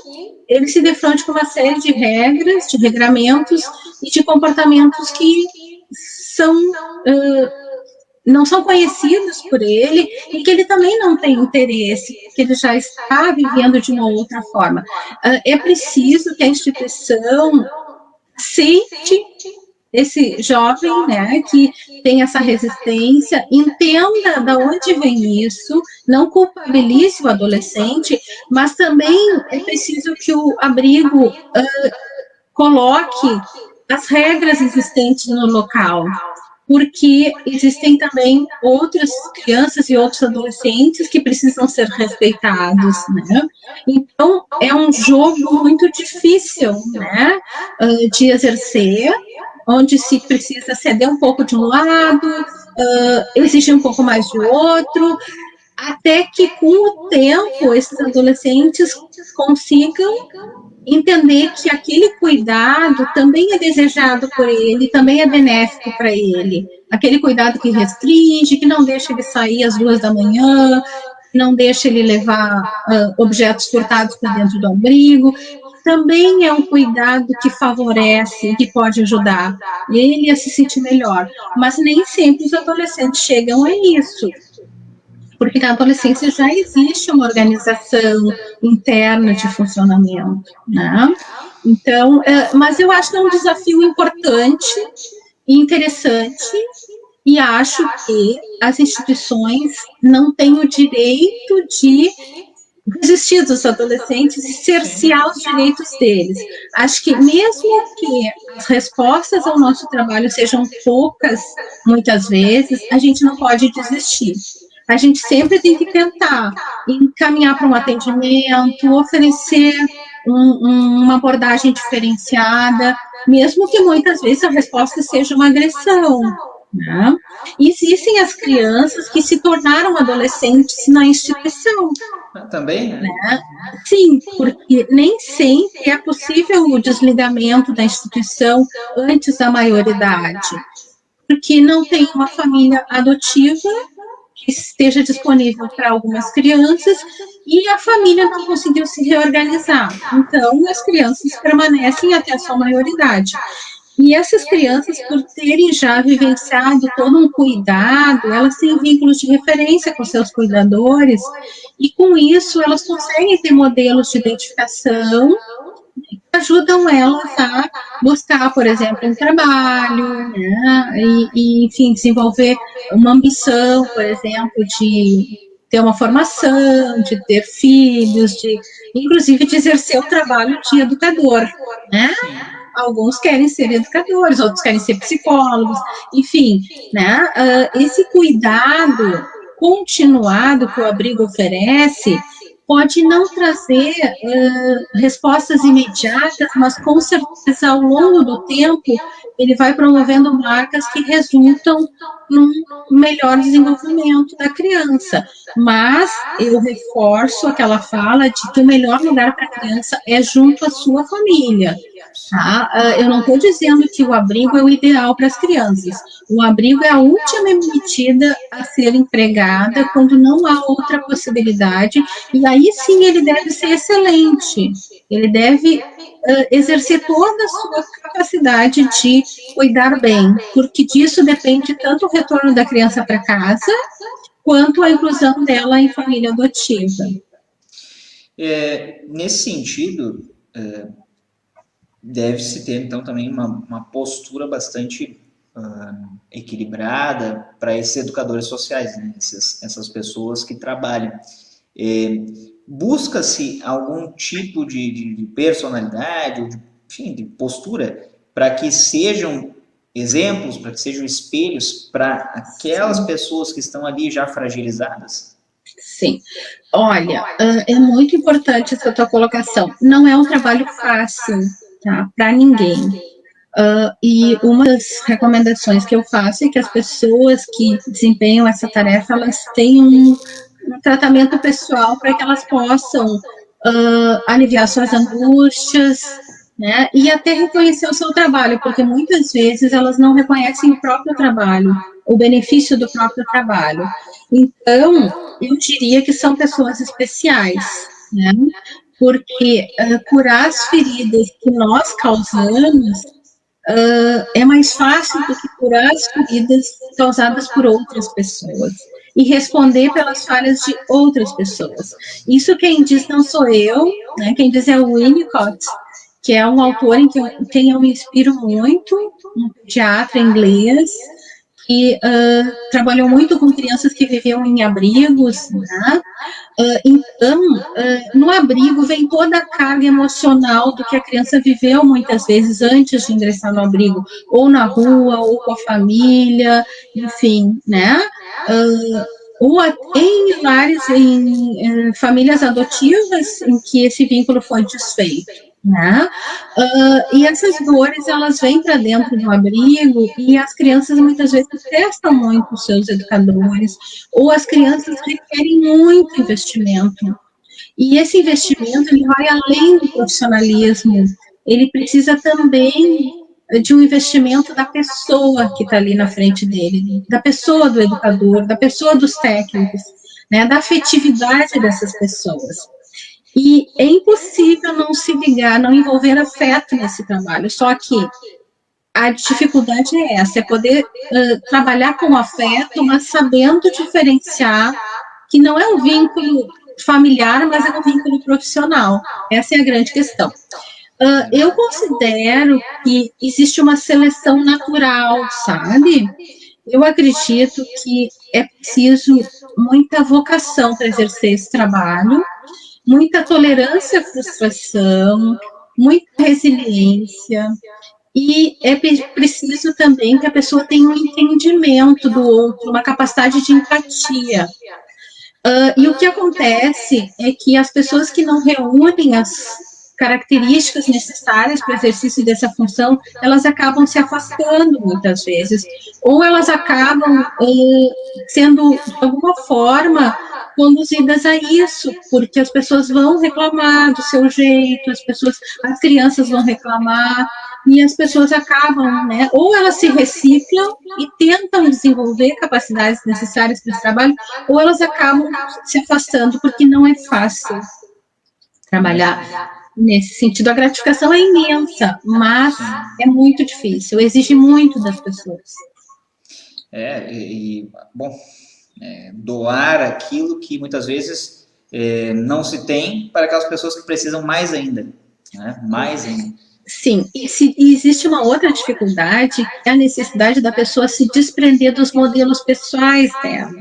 ele se defronte com uma série de regras, de regramentos e de comportamentos que são não são conhecidos por ele e que ele também não tem interesse, que ele já está vivendo de uma outra forma. É preciso que a instituição aceite esse jovem, né, que tem essa resistência, entenda de onde vem isso, não culpabilize o adolescente, mas também é preciso que o abrigo coloque as regras existentes no local, porque existem também outras crianças e outros adolescentes que precisam ser respeitados, né? Então, é um jogo muito difícil, né, de exercer, onde se precisa ceder um pouco de um lado, exigir um pouco mais de outro, até que, com o tempo, esses adolescentes consigam entender que aquele cuidado também é desejado por ele, também é benéfico para ele. Aquele cuidado que restringe, que não deixa ele sair às 2 da manhã, que não deixa ele levar objetos furtados para dentro do abrigo, também é um cuidado que favorece, que pode ajudar ele a se sentir melhor. Mas nem sempre os adolescentes chegam a isso, porque na adolescência já existe uma organização interna de funcionamento, né? Então, mas eu acho que é um desafio importante e interessante, e acho que as instituições não têm o direito de resistir dos adolescentes e cercear os direitos deles. Acho que mesmo que as respostas ao nosso trabalho sejam poucas, muitas vezes, a gente não pode desistir. A gente sempre tem que tentar encaminhar para um atendimento, oferecer uma abordagem diferenciada, mesmo que muitas vezes a resposta seja uma agressão. Né? Existem as crianças que se tornaram adolescentes na instituição. Também, né? Sim, porque nem sempre é possível o desligamento da instituição antes da maioridade, porque não tem uma família adotiva que esteja disponível para algumas crianças e a família não conseguiu se reorganizar. Então, as crianças permanecem até a sua maioridade. E essas crianças, por terem já vivenciado todo um cuidado, elas têm vínculos de referência com seus cuidadores, e com isso elas conseguem ter modelos de identificação que ajudam elas a buscar, por exemplo, um trabalho, né, enfim, desenvolver uma ambição, por exemplo, de ter uma formação, de ter filhos, inclusive de exercer o trabalho de educador, né? Alguns querem ser educadores, outros querem ser psicólogos, enfim, né? Esse cuidado continuado que o abrigo oferece pode não trazer respostas imediatas, mas com certeza ao longo do tempo ele vai promovendo marcas que resultam num melhor desenvolvimento da criança. Mas eu reforço aquela fala de que o melhor lugar para a criança é junto à sua família. Tá? Eu não estou dizendo que o abrigo é o ideal para as crianças. O abrigo é a última medida a ser empregada quando não há outra possibilidade, e aí sim ele deve ser excelente. Ele deve exercer toda a sua capacidade de cuidar bem, porque disso depende tanto o retorno da criança para casa, quanto a inclusão dela em família adotiva. Nesse sentido, deve-se ter, então, também uma postura bastante equilibrada para esses educadores sociais, né? Essas pessoas que trabalham. Busca-se algum tipo de personalidade, enfim, de postura, para que sejam exemplos, para que sejam espelhos para aquelas pessoas que estão ali já fragilizadas? Sim. Olha, é muito importante essa tua colocação. Não é um trabalho fácil, tá? Para ninguém. E uma das recomendações que eu faço é que as pessoas que desempenham essa tarefa, elas tenham um tratamento pessoal para que elas possam aliviar suas angústias, né? E até reconhecer o seu trabalho, porque muitas vezes elas não reconhecem o próprio trabalho, o benefício do próprio trabalho. Então, eu diria que são pessoas especiais, né? Porque curar as feridas que nós causamos é mais fácil do que curar as feridas causadas por outras pessoas e responder pelas falhas de outras pessoas. Isso quem diz não sou eu, né? Quem diz é o Winnicott, que é um autor em quem eu me inspiro muito, um pediatra inglês, que trabalhou muito com crianças que viviam em abrigos, né? Então, no abrigo vem toda a carga emocional do que a criança viveu muitas vezes antes de ingressar no abrigo, ou na rua, ou com a família, enfim, né? Ou em lares, em famílias adotivas, em que esse vínculo foi desfeito. Né? E essas dores elas vêm para dentro do abrigo e as crianças muitas vezes testam muito os seus educadores, ou as crianças requerem muito investimento. E esse investimento ele vai além do profissionalismo, ele precisa também de um investimento da pessoa que está ali na frente dele, da pessoa do educador, da pessoa dos técnicos, né, da afetividade dessas pessoas. E é impossível não se ligar, não envolver afeto nesse trabalho. Só que a dificuldade é essa, é poder trabalhar com afeto, mas sabendo diferenciar que não é um vínculo familiar, mas é um vínculo profissional. Essa é a grande questão. Eu considero que existe uma seleção natural, sabe? Eu acredito que é preciso muita vocação para exercer esse trabalho, muita tolerância à frustração, muita resiliência, e é preciso também que a pessoa tenha um entendimento do outro, uma capacidade de empatia. E o que acontece é que as pessoas que não reúnem as características necessárias para o exercício dessa função, elas acabam se afastando muitas vezes, ou elas acabam sendo, de alguma forma, conduzidas a isso, porque as pessoas vão reclamar do seu jeito, as crianças vão reclamar, e as pessoas acabam, né, ou elas se reciclam e tentam desenvolver capacidades necessárias para esse trabalho, ou elas acabam se afastando, porque não é fácil trabalhar nesse sentido. A gratificação é imensa, mas é muito difícil, exige muito das pessoas. Bom, doar aquilo que muitas vezes não se tem para aquelas pessoas que precisam mais ainda, né? Mais ainda. Sim, e existe uma outra dificuldade, que é a necessidade da pessoa se desprender dos modelos pessoais dela.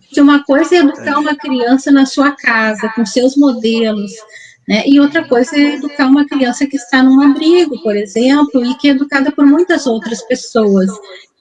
Porque uma coisa é educar uma criança na sua casa, com seus modelos, né? E outra coisa é educar uma criança que está num abrigo, por exemplo, e que é educada por muitas outras pessoas.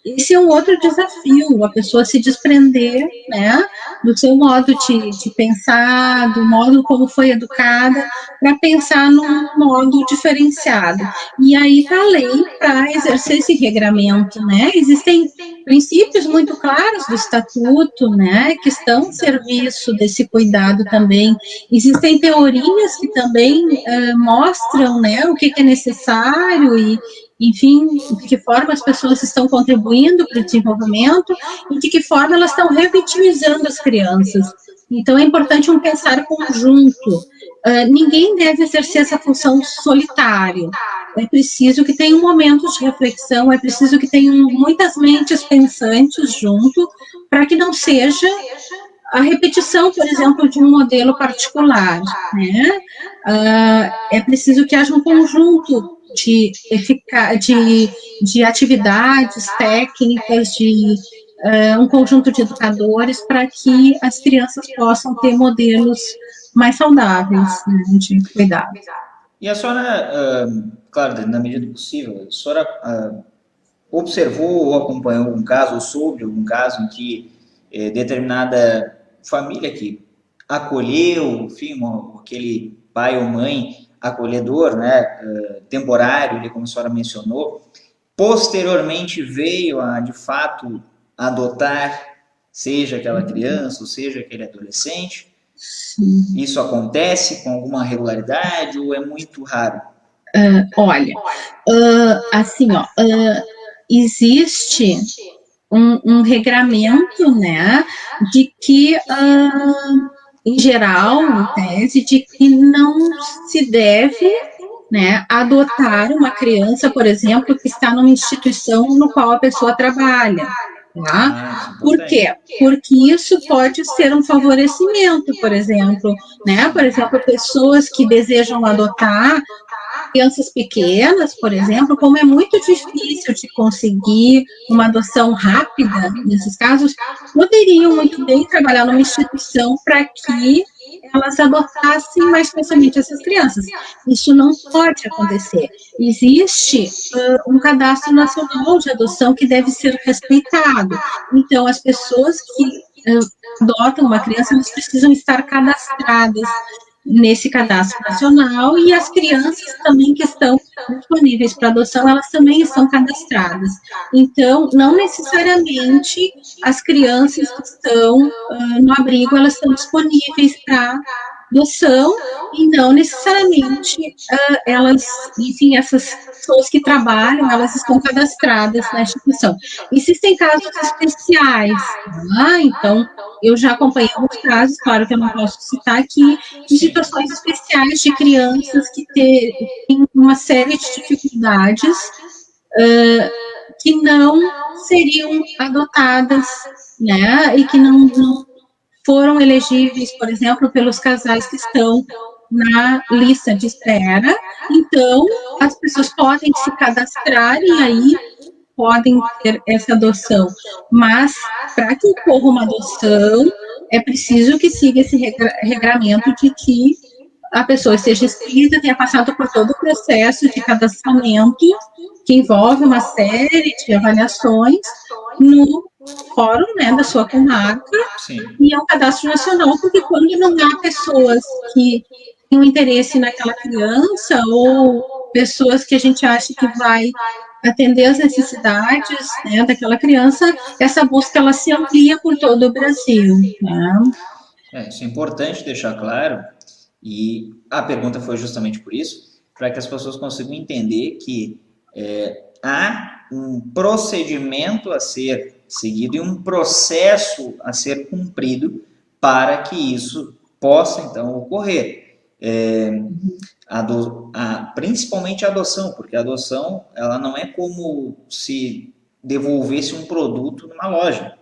Esse é um outro desafio, a pessoa se desprender, né, do seu modo de pensar, do modo como foi educada, para pensar num modo diferenciado. E aí está a lei para exercer esse regramento, né? Existem princípios muito claros do estatuto, né, que estão a serviço desse cuidado também. Existem teorias que também mostram, né, o que é necessário e, enfim, de que forma as pessoas estão contribuindo para o desenvolvimento e de que forma elas estão revitimizando as crianças. Então, é importante um pensar conjunto. Ninguém deve exercer essa função solitário. É preciso que tenham momentos de reflexão, é preciso que tenham muitas mentes pensantes junto, para que não seja a repetição, por exemplo, de um modelo particular, né? É preciso que haja um conjunto de atividades técnicas, de um conjunto de educadores para que as crianças possam ter modelos mais saudáveis, né, de cuidado. E a senhora, claro, na medida do possível, a senhora observou ou acompanhou algum caso, ou soube algum caso em que determinada família que acolheu, enfim, aquele pai ou mãe acolhedor, né, temporário, como a senhora mencionou, posteriormente veio a, de fato, adotar, seja aquela criança, ou seja aquele adolescente. Isso acontece com alguma regularidade ou é muito raro? Olha, assim, ó, existe um regramento, né, de que, em geral, em tese, de que não se deve, né, adotar uma criança, por exemplo, que está numa instituição no qual a pessoa trabalha, tá? Ah, isso é Por importante. quê? Porque isso pode ser um favorecimento, por exemplo, né? Por exemplo, pessoas que desejam adotar crianças pequenas, por exemplo, como é muito difícil de conseguir uma adoção rápida, nesses casos, poderiam muito bem trabalhar numa instituição para que elas adotassem mais facilmente essas crianças. Isso não pode acontecer. Existe um cadastro nacional de adoção que deve ser respeitado. Então, as pessoas que adotam uma criança, elas precisam estar cadastradas nesse cadastro nacional e as crianças também que estão disponíveis para adoção, elas também estão cadastradas. Então, não necessariamente as crianças que estão no abrigo, elas estão disponíveis para adoção e não necessariamente elas, enfim, essas pessoas que trabalham, elas estão cadastradas na instituição. Existem casos especiais, tá? Então, eu já acompanhei alguns casos, claro que eu não posso citar aqui, de Sim. situações especiais de crianças que têm uma série de dificuldades que não seriam adotadas, né, e que não foram elegíveis, por exemplo, pelos casais que estão na lista de espera. Então, as pessoas podem se cadastrar e aí podem ter essa adoção. Mas, para que ocorra uma adoção, é preciso que siga esse regramento de que a pessoa esteja inscrita, tenha passado por todo o processo de cadastramento, que envolve uma série de avaliações no fórum, né, da sua comarca, Sim. e é um cadastro nacional, porque quando não há pessoas que têm um interesse naquela criança, ou pessoas que a gente acha que vai atender as necessidades, né, daquela criança, essa busca ela se amplia por todo o Brasil, né? Isso é importante deixar claro, e a pergunta foi justamente por isso, para que as pessoas consigam entender que há um procedimento a ser seguido e um processo a ser cumprido para que isso possa, então, ocorrer. Principalmente a adoção, porque a adoção ela não é como se devolvesse um produto numa loja.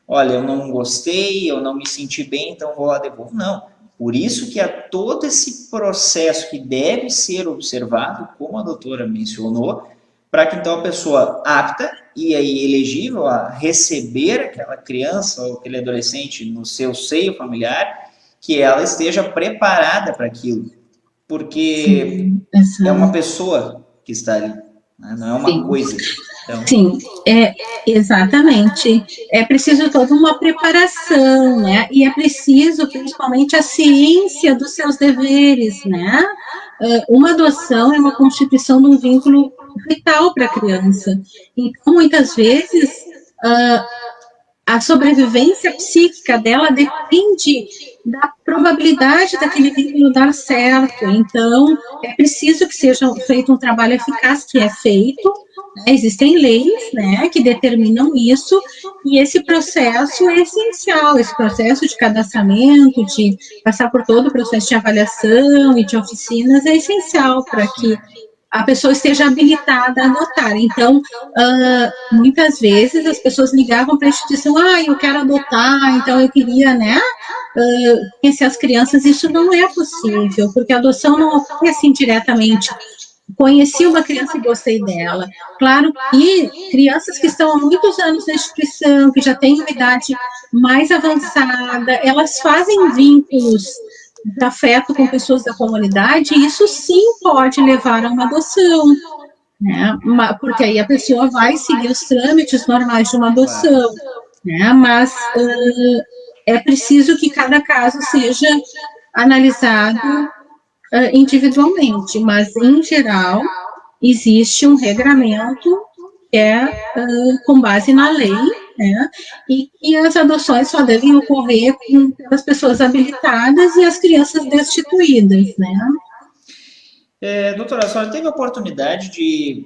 Olha, eu não gostei, eu não me senti bem, então vou lá devolver. Não. Por isso que há todo esse processo que deve ser observado, como a doutora mencionou, para que então a pessoa apta e aí elegível a receber aquela criança ou aquele adolescente no seu seio familiar, que ela esteja preparada para aquilo, porque Sim, é uma essa, pessoa que está ali, né? Não é uma sim. coisa. Então, Sim, exatamente. É preciso toda uma preparação, né? E é preciso, principalmente, a ciência dos seus deveres, né? Uma adoção é uma constituição de um vínculo vital para a criança. Então, muitas vezes, a sobrevivência psíquica dela depende da probabilidade daquele vínculo dar certo. Então, é preciso que seja feito um trabalho eficaz, que é feito, né? Existem leis, né, que determinam isso, e esse processo é essencial, esse processo de cadastramento, de passar por todo o processo de avaliação e de oficinas, é essencial para que a pessoa esteja habilitada a adotar. Então, muitas vezes as pessoas ligavam para a instituição, eu quero adotar, então eu queria, né, conhecer as crianças. Isso não é possível, porque a adoção não ocorre assim diretamente. Conheci uma criança e gostei dela. Claro que crianças que estão há muitos anos na instituição, que já têm uma idade mais avançada, elas fazem vínculos de afeto com pessoas da comunidade, e isso sim pode levar a uma adoção, né? Porque aí a pessoa vai seguir os trâmites normais de uma claro. adoção, né? Mas é preciso que cada caso seja analisado individualmente, mas em geral existe um regramento que é com base na lei, né? E que as adoções só devem ocorrer pelas pessoas habilitadas e as crianças destituídas, né? Doutora, a senhora teve a oportunidade de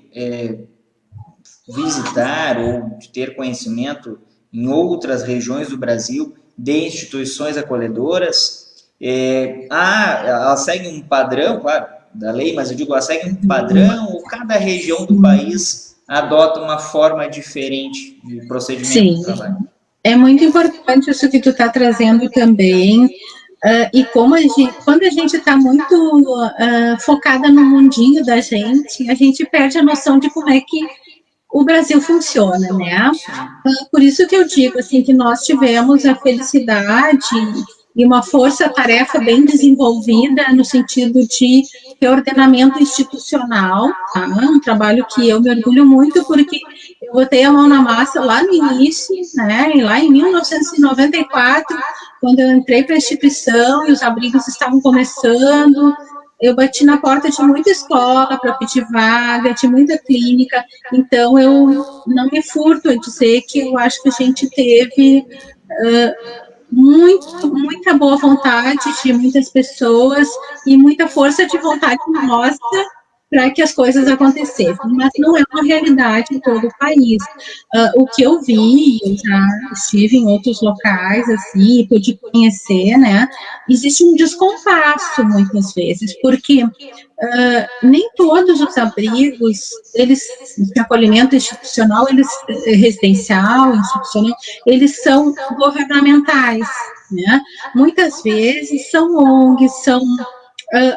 visitar ou de ter conhecimento em outras regiões do Brasil de instituições acolhedoras? Elas seguem um padrão, claro, da lei, mas eu digo, elas seguem um padrão ou cada região do país adota uma forma diferente de procedimento do trabalho? É muito importante isso que tu está trazendo também. E quando a gente está muito focada no mundinho da gente, a gente perde a noção de como é que o Brasil funciona, né? Por isso que eu digo assim que nós tivemos a felicidade e uma força-tarefa bem desenvolvida no sentido de reordenamento institucional, tá? Um trabalho que eu me orgulho muito porque eu botei a mão na massa lá no início, né? E lá em 1994, quando eu entrei para a instituição e os abrigos estavam começando, eu bati na porta de muita escola para pedir vaga, de muita clínica, então eu não me furto a dizer que eu acho que a gente teve muita boa vontade de muitas pessoas e muita força de vontade nossa para que as coisas acontecessem, mas não é uma realidade em todo o país. O que eu vi, eu já estive em outros locais, assim, pude conhecer, né, existe um descompasso, muitas vezes, porque nem todos os abrigos, eles, de acolhimento institucional, residencial, institucional, eles são governamentais, né? Muitas vezes são ONGs, são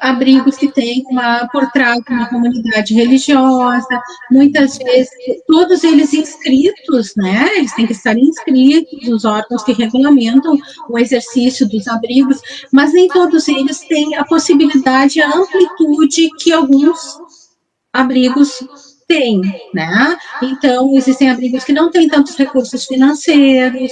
abrigos que têm por trás uma comunidade religiosa, muitas vezes, todos eles inscritos, né? Eles têm que estar inscritos, os órgãos que regulamentam o exercício dos abrigos, mas nem todos eles têm a possibilidade, a amplitude que alguns abrigos têm, né? Então, existem abrigos que não têm tantos recursos financeiros,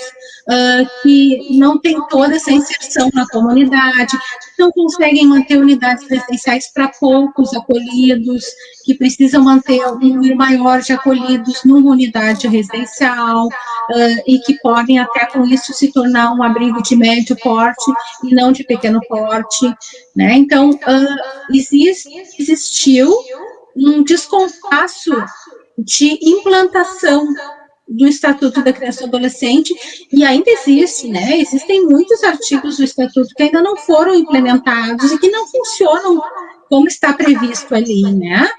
que não têm toda essa inserção na comunidade, que não conseguem manter unidades residenciais para poucos acolhidos, que precisam manter um número maior de acolhidos numa unidade residencial, e que podem até com isso se tornar um abrigo de médio porte e não de pequeno porte, né? Então, existiu um descompasso de implantação do Estatuto da Criança e do Adolescente, e ainda existe, né? Existem muitos artigos do Estatuto que ainda não foram implementados e que não funcionam como está previsto ali, né?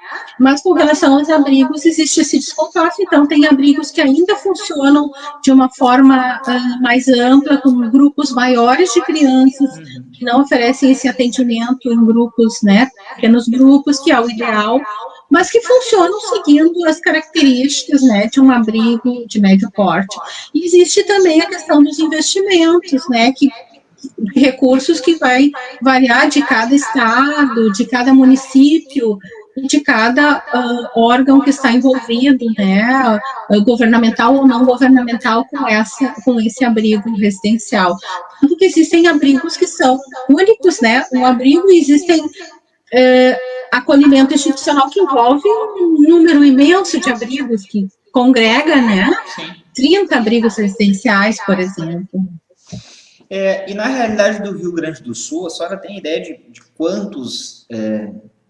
Mas com relação aos abrigos, existe esse descompasso, então tem abrigos que ainda funcionam de uma forma mais ampla, com grupos maiores de crianças, que não oferecem esse atendimento em grupos, né? Pequenos grupos, que é o ideal, mas que funcionam seguindo as características, né, de um abrigo de médio porte. E existe também a questão dos investimentos, né, recursos que vai variar de cada estado, de cada município, de cada órgão que está envolvido, né, governamental ou não governamental, com esse abrigo residencial. Tanto que existem abrigos que são únicos, né, um abrigo, existem acolhimento institucional que envolve um número imenso de abrigos, que congrega, né, 30 abrigos residenciais, por exemplo. E na realidade do Rio Grande do Sul, a senhora tem ideia de quantos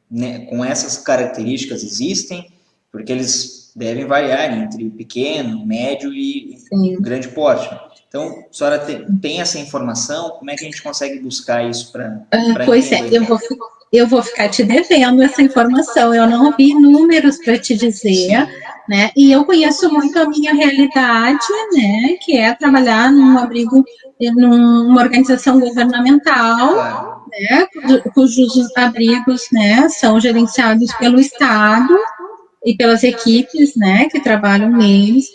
né, com essas características existem? Porque eles devem variar entre pequeno, médio e grande porte. Então, a senhora tem essa informação? Como é que a gente consegue buscar isso para pois entender? Eu vou ficar te devendo essa informação. Eu não vi números para te dizer, né? E eu conheço muito a minha realidade, né? Que é trabalhar num abrigo, numa organização governamental, né? Cujos abrigos, né? São gerenciados pelo Estado e pelas equipes, né? Que trabalham neles,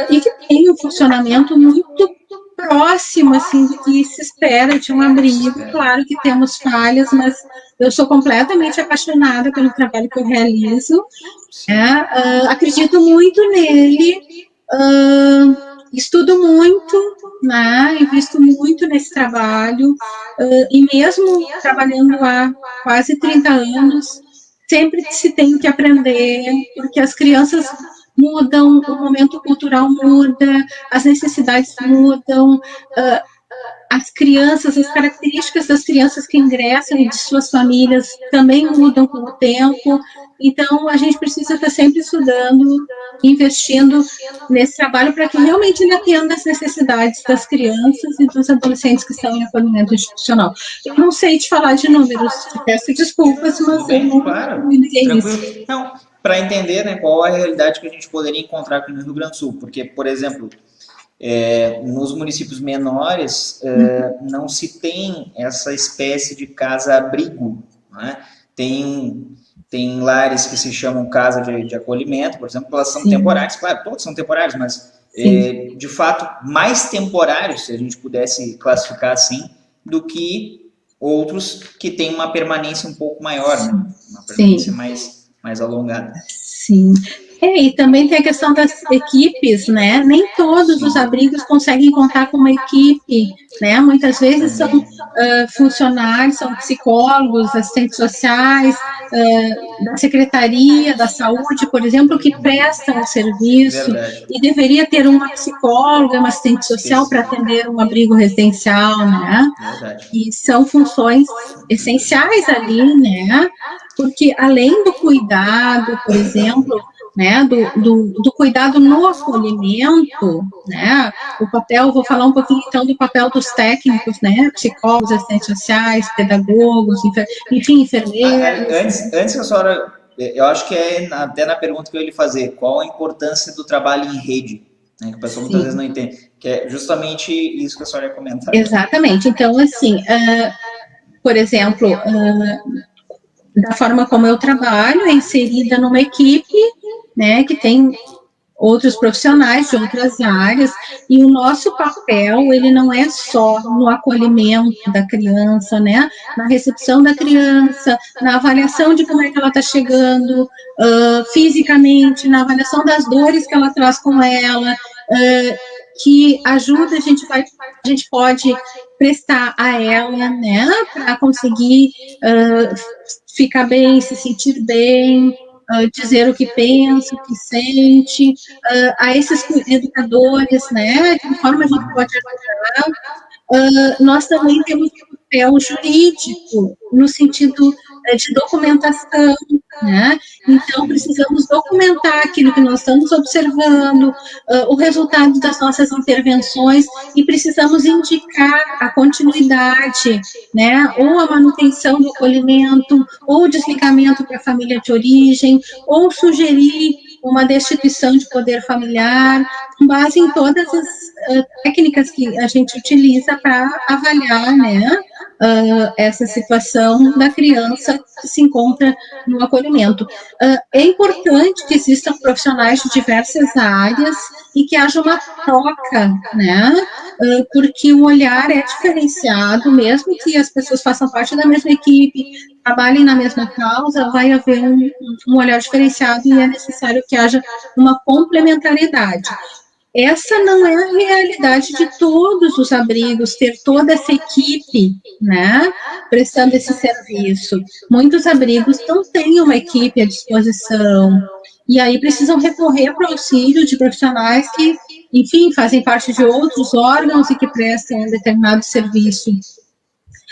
e que tem um funcionamento muito próximo, assim, do que se espera de um abrigo. Claro que temos falhas, mas eu sou completamente apaixonada pelo trabalho que eu realizo, acredito muito nele, estudo muito, né, invisto muito nesse trabalho, e mesmo trabalhando há quase 30 anos, sempre se tem que aprender, porque as crianças mudam, o momento cultural muda, as necessidades mudam, as crianças, as características das crianças que ingressam e de suas famílias também mudam com o tempo. Então, a gente precisa estar sempre estudando, investindo nesse trabalho para que realmente ele atenda as necessidades das crianças e dos adolescentes que estão em acolhimento institucional. Eu não sei te falar de números, te peço desculpas, mas tudo bem, eu não claro, dizer tranquilo. isso. Não, para entender, né, qual a realidade que a gente poderia encontrar aqui no Rio Grande do Sul, porque, por exemplo, nos municípios menores não se tem essa espécie de casa-abrigo, né? Tem lares que se chamam casa de acolhimento, por exemplo, elas são temporárias, claro, todos são temporários, mas de fato mais temporários, se a gente pudesse classificar assim, do que outros que têm uma permanência um pouco maior, né? Uma permanência mais alongada. Sim. E também tem a questão das equipes, né? Nem todos os abrigos conseguem contar com uma equipe, né? Muitas vezes são funcionários, são psicólogos, assistentes sociais, da Secretaria da Saúde, por exemplo, que prestam o serviço. Verdade. E deveria ter uma psicóloga, uma assistente social para atender um abrigo residencial, né? Verdade. E são funções essenciais ali, né? Porque além do cuidado, por exemplo, né, do cuidado no acolhimento, né, o papel, vou falar um pouquinho então do papel dos técnicos, né, psicólogos, assistentes sociais, pedagogos, enfim, enfermeiros. Antes que a senhora, eu acho que até na pergunta que eu ia lhe fazer, qual a importância do trabalho em rede, né, que o pessoal muitas vezes não entende, que é justamente isso que a senhora ia comentar. Exatamente, então assim, por exemplo, da forma como eu trabalho, é inserida numa equipe, né, que tem outros profissionais de outras áreas, e o nosso papel, ele não é só no acolhimento da criança, né, na recepção da criança, na avaliação de como é que ela está chegando fisicamente, na avaliação das dores que ela traz com ela, que ajuda a gente pode prestar a ela, né, para conseguir ficar bem, se sentir bem, dizer o que pensa, o que sente, a esses educadores, né, de que forma a gente pode ajudar. Nós também temos um papel jurídico, no sentido de documentação, né? Então, precisamos documentar aquilo que nós estamos observando, o resultado das nossas intervenções, e precisamos indicar a continuidade, né? Ou a manutenção do acolhimento, ou o desligamento para a família de origem, ou sugerir uma destituição de poder familiar, com base em todas as técnicas que a gente utiliza para avaliar, né, essa situação da criança que se encontra no acolhimento. É importante que existam profissionais de diversas áreas e que haja uma troca, né, porque o olhar é diferenciado, mesmo que as pessoas façam parte da mesma equipe, trabalhem na mesma causa, vai haver um olhar diferenciado e é necessário que haja uma complementariedade. Essa não é a realidade de todos os abrigos, ter toda essa equipe, né, prestando esse serviço. Muitos abrigos não têm uma equipe à disposição, e aí precisam recorrer para o auxílio de profissionais que, enfim, fazem parte de outros órgãos e que prestam um determinado serviço.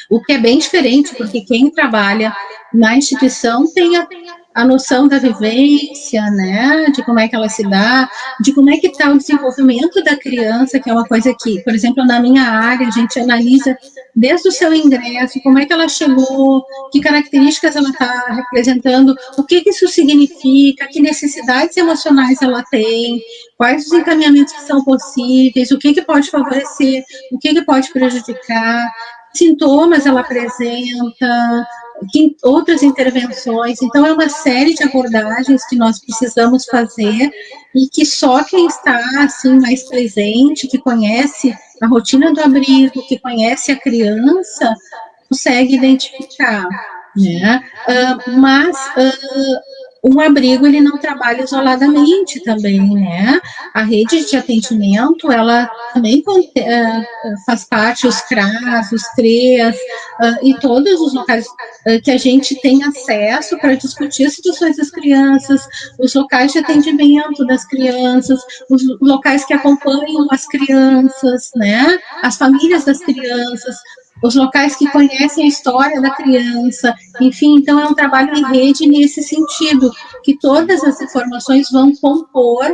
O que é bem diferente, porque quem trabalha na instituição tem a noção da vivência, né, de como é que ela se dá, de como é que está o desenvolvimento da criança, que é uma coisa que, por exemplo, na minha área, a gente analisa desde o seu ingresso, como é que ela chegou, que características ela está representando, o que isso significa, que necessidades emocionais ela tem, quais os encaminhamentos que são possíveis, o que pode favorecer, o que pode prejudicar, sintomas ela apresenta, que outras intervenções. Então, é uma série de abordagens que nós precisamos fazer e que só quem está, assim, mais presente, que conhece a rotina do abrigo, que conhece a criança, consegue identificar, né? Mas um abrigo, ele não trabalha isoladamente também, né? A rede de atendimento, ela também faz parte, os CRAS, os CREAS, e todos os locais que a gente tem acesso para discutir as situações das crianças, os locais de atendimento das crianças, os locais que acompanham as crianças, né? As famílias das crianças, os locais que conhecem a história da criança, enfim, então é um trabalho em rede nesse sentido, que todas as informações vão compor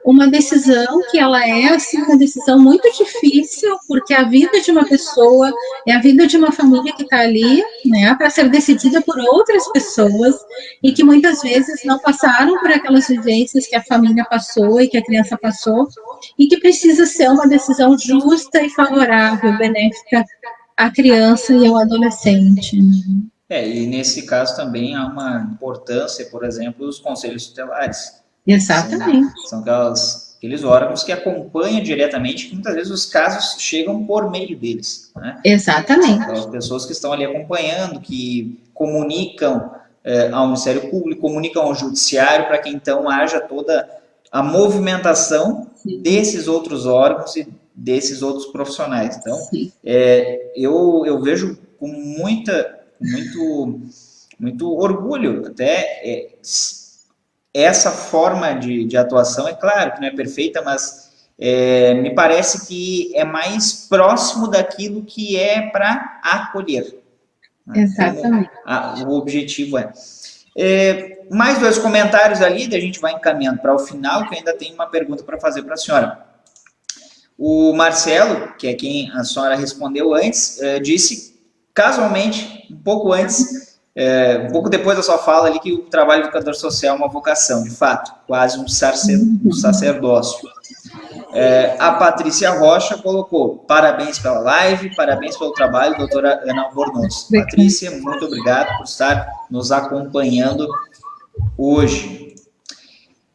uma decisão que ela é, assim, uma decisão muito difícil, porque a vida de uma pessoa é a vida de uma família que está ali, né, para ser decidida por outras pessoas, e que muitas vezes não passaram por aquelas vivências que a família passou e que a criança passou, e que precisa ser uma decisão justa e favorável, benéfica à criança e ao adolescente. E nesse caso também há uma importância, por exemplo, dos conselhos tutelares. Exatamente. São aqueles órgãos que acompanham diretamente, que muitas vezes os casos chegam por meio deles. Né? Exatamente. São as pessoas que estão ali acompanhando, que comunicam ao Ministério Público, comunicam ao Judiciário, para que então haja toda a movimentação desses outros órgãos e desses outros profissionais. Então, eu vejo com muito orgulho até essa forma de atuação. É claro que não é perfeita, mas me parece que é mais próximo daquilo que é para acolher. Né? Exatamente. O objetivo mais 2 comentários ali, daí a gente vai encaminhando para o final, que eu ainda tenho uma pergunta para fazer para a senhora. O Marcelo, que é quem a senhora respondeu antes, disse casualmente, um pouco antes, um pouco depois da sua fala ali, que o trabalho de educador social é uma vocação, de fato, quase um sacerdócio. A Patrícia Rocha colocou: parabéns pela live, parabéns pelo trabalho, doutora Ana Albornoz. Patrícia, muito obrigado por estar nos acompanhando hoje.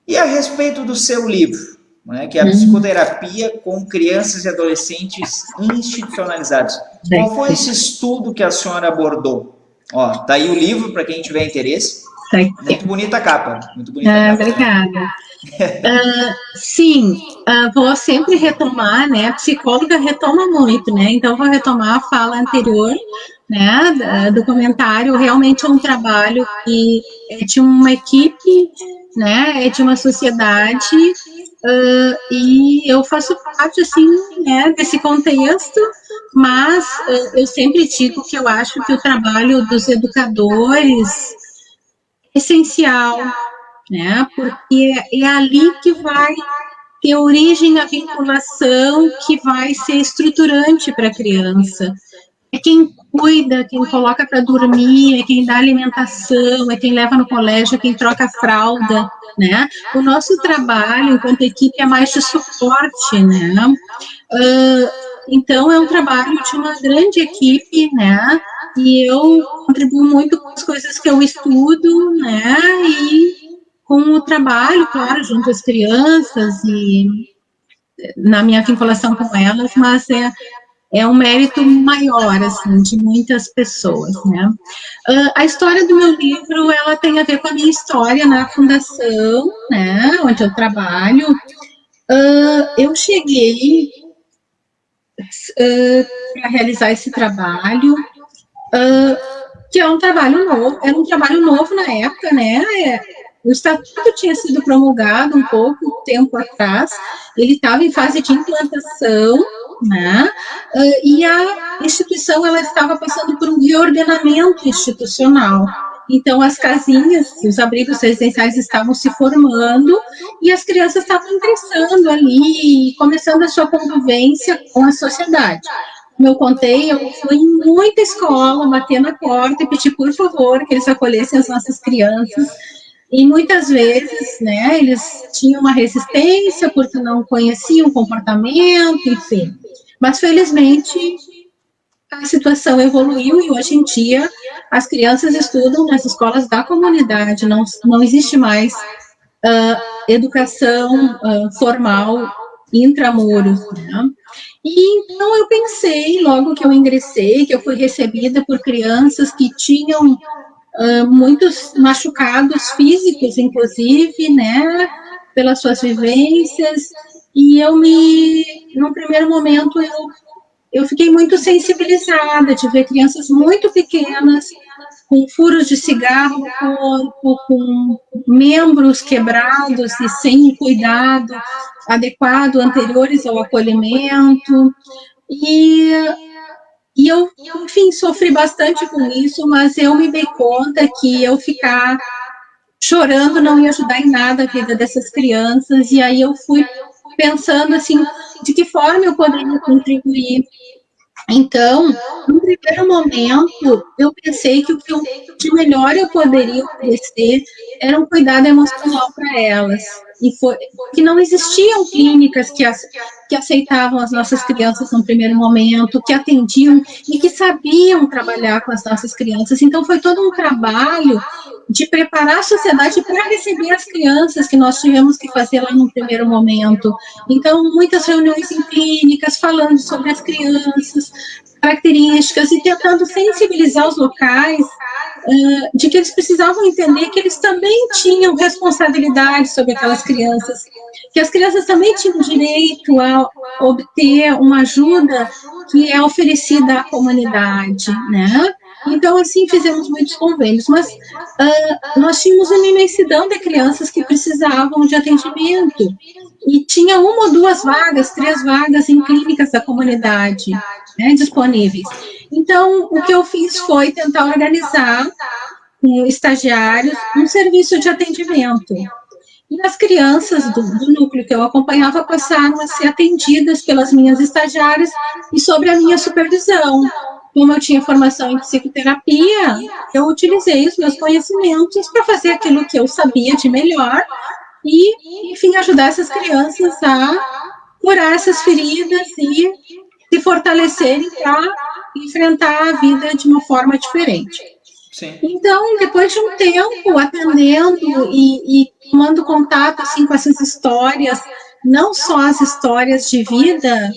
E a respeito do seu livro, né, que é a psicoterapia com crianças e adolescentes institucionalizados. Qual foi esse estudo que a senhora abordou? Ó, tá aí o livro para quem tiver interesse. Muito bonita a capa. Muito bonita a capa. Obrigada. Sim, vou sempre retomar, né? A psicóloga retoma muito, né? Então vou retomar a fala anterior, né? Do comentário. Realmente é um trabalho que é de uma equipe, né? É de uma sociedade. E eu faço parte, assim, né, desse contexto, mas eu sempre digo que eu acho que o trabalho dos educadores é essencial, né, porque é ali que vai ter origem a vinculação que vai ser estruturante para a criança. É quem cuida, quem coloca para dormir, é quem dá alimentação, é quem leva no colégio, é quem troca a fralda, né? O nosso trabalho, enquanto equipe, é mais de suporte, né? Então, é um trabalho de uma grande equipe, né? E eu contribuo muito com as coisas que eu estudo, né? E com o trabalho, claro, junto às crianças e na minha vinculação com elas, mas é um mérito maior, assim, de muitas pessoas, né? A história do meu livro, ela tem a ver com a minha história na fundação, né, onde eu trabalho. Eu cheguei para realizar esse trabalho, que é um trabalho novo, era um trabalho novo na época, né? O estatuto tinha sido promulgado um pouco tempo atrás, ele estava em fase de implantação, né? E a instituição ela estava passando por um reordenamento institucional. Então, as casinhas, os abrigos residenciais estavam se formando e as crianças estavam ingressando ali, começando a sua convivência com a sociedade. Como eu contei, eu fui em muita escola, bater na porta e pedir, por favor, que eles acolhessem as nossas crianças. E muitas vezes, né, eles tinham uma resistência porque não conheciam o comportamento, enfim. Mas, felizmente, a situação evoluiu e hoje em dia as crianças estudam nas escolas da comunidade, não existe mais educação formal intramuros, né? E então eu pensei, logo que eu ingressei, que eu fui recebida por crianças que tinham muitos machucados físicos, inclusive, né, pelas suas vivências, e num primeiro momento, eu fiquei muito sensibilizada de ver crianças muito pequenas, com furos de cigarro no corpo, com membros quebrados e sem um cuidado adequado, anteriores ao acolhimento, e eu, enfim, sofri bastante com isso, mas eu me dei conta que eu ficar chorando não ia ajudar em nada a vida dessas crianças, e aí eu fui pensando, assim, de que forma eu poderia contribuir. Então, no primeiro momento, eu pensei que o que de melhor eu poderia oferecer era um cuidado emocional para elas. E foi que não existiam clínicas que aceitavam as nossas crianças no primeiro momento, que atendiam e que sabiam trabalhar com as nossas crianças. Então, foi todo um trabalho de preparar a sociedade para receber as crianças que nós tivemos que fazer lá no primeiro momento. Então, muitas reuniões em clínicas falando sobre as crianças, características e tentando sensibilizar os locais de que eles precisavam entender que eles também tinham responsabilidade sobre aquelas crianças, que as crianças também tinham direito a obter uma ajuda que é oferecida à comunidade, né? Então, assim, fizemos muitos convênios, mas nós tínhamos uma imensidão de crianças que precisavam de atendimento, e tinha uma ou duas vagas, 3 vagas em clínicas da comunidade, né, disponíveis. Então, o que eu fiz foi tentar organizar com estagiários um serviço de atendimento. E as crianças do núcleo que eu acompanhava passaram a ser atendidas pelas minhas estagiárias e sob a minha supervisão. Como eu tinha formação em psicoterapia, eu utilizei os meus conhecimentos para fazer aquilo que eu sabia de melhor e, enfim, ajudar essas crianças a curar essas feridas e se fortalecerem para enfrentar a vida de uma forma diferente. Sim. Então, depois de um tempo atendendo e tomando contato assim, com essas histórias, não só as histórias de vida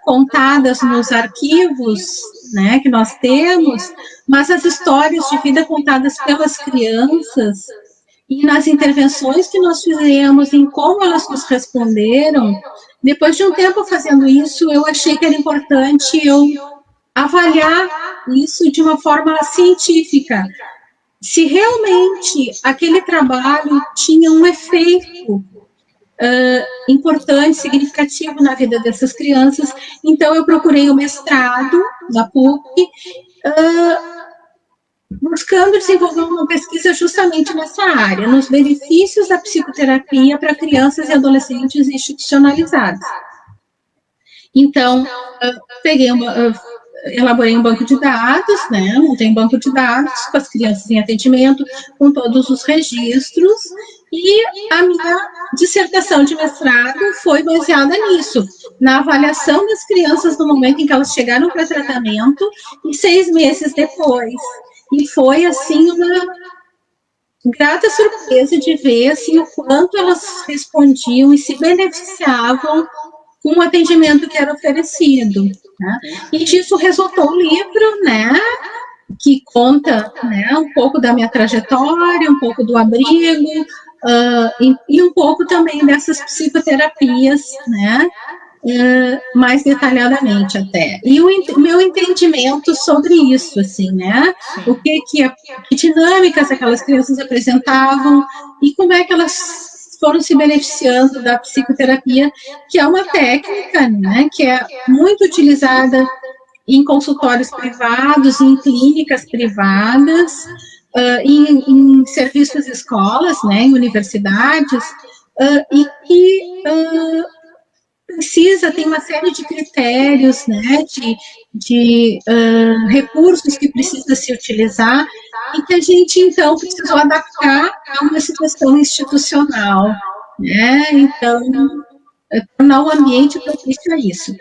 contadas nos arquivos, né, que nós temos, mas as histórias de vida contadas pelas crianças e nas intervenções que nós fizemos, em como elas nos responderam. Depois de um tempo fazendo isso, eu achei que era importante eu avaliar isso de uma forma científica. Se realmente aquele trabalho tinha um efeito importante, significativo na vida dessas crianças, então eu procurei o mestrado na PUC, buscando desenvolver uma pesquisa justamente nessa área, nos benefícios da psicoterapia para crianças e adolescentes institucionalizados. Então, elaborei um banco de dados, né? Montei um banco de dados com as crianças em atendimento, com todos os registros, e a minha dissertação de mestrado foi baseada nisso, na avaliação das crianças no momento em que elas chegaram para tratamento e 6 meses depois. E foi, assim, uma grata surpresa de ver, assim, o quanto elas respondiam e se beneficiavam com o atendimento que era oferecido, né? E disso resultou um livro, né, que conta, né, um pouco da minha trajetória, um pouco do abrigo, e um pouco também dessas psicoterapias, né, mais detalhadamente até. E o meu entendimento sobre isso, assim, né, que dinâmicas aquelas crianças apresentavam e como é que elas foram se beneficiando da psicoterapia, que é uma técnica, né, que é muito utilizada em consultórios privados, em clínicas privadas, em serviços de escolas, né, em universidades, e que tem uma série de critérios, né, de recursos que precisa se utilizar e que a gente, então, precisou adaptar a uma situação institucional, né, então, tornar o ambiente propício a isso.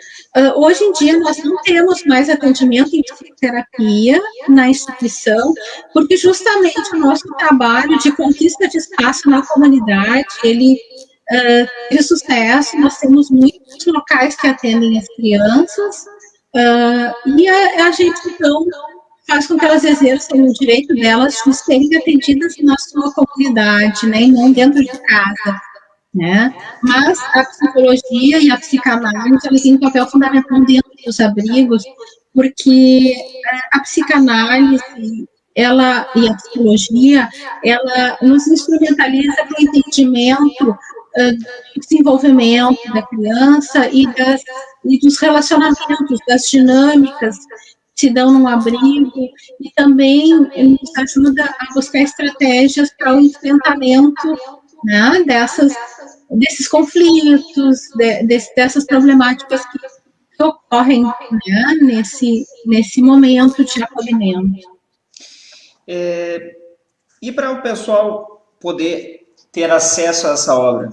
Hoje em dia, nós não temos mais atendimento em psicoterapia na instituição, porque justamente o nosso trabalho de conquista de espaço na comunidade, ele teve sucesso, nós temos muitos locais que atendem as crianças, e a gente, então, faz com que elas exerçam o direito delas de serem atendidas na sua comunidade, né, e não dentro de casa, né? Mas a psicologia e a psicanálise, elas têm um papel fundamental dentro dos abrigos, porque a psicanálise, ela e a psicologia, ela nos instrumentaliza para o entendimento do desenvolvimento da criança e dos relacionamentos, das dinâmicas que se dão no abrigo, e também nos ajuda a buscar estratégias para o enfrentamento, né, desses conflitos, dessas problemáticas que ocorrem, né, nesse momento de acolhimento. E para o pessoal poder ter acesso a essa obra?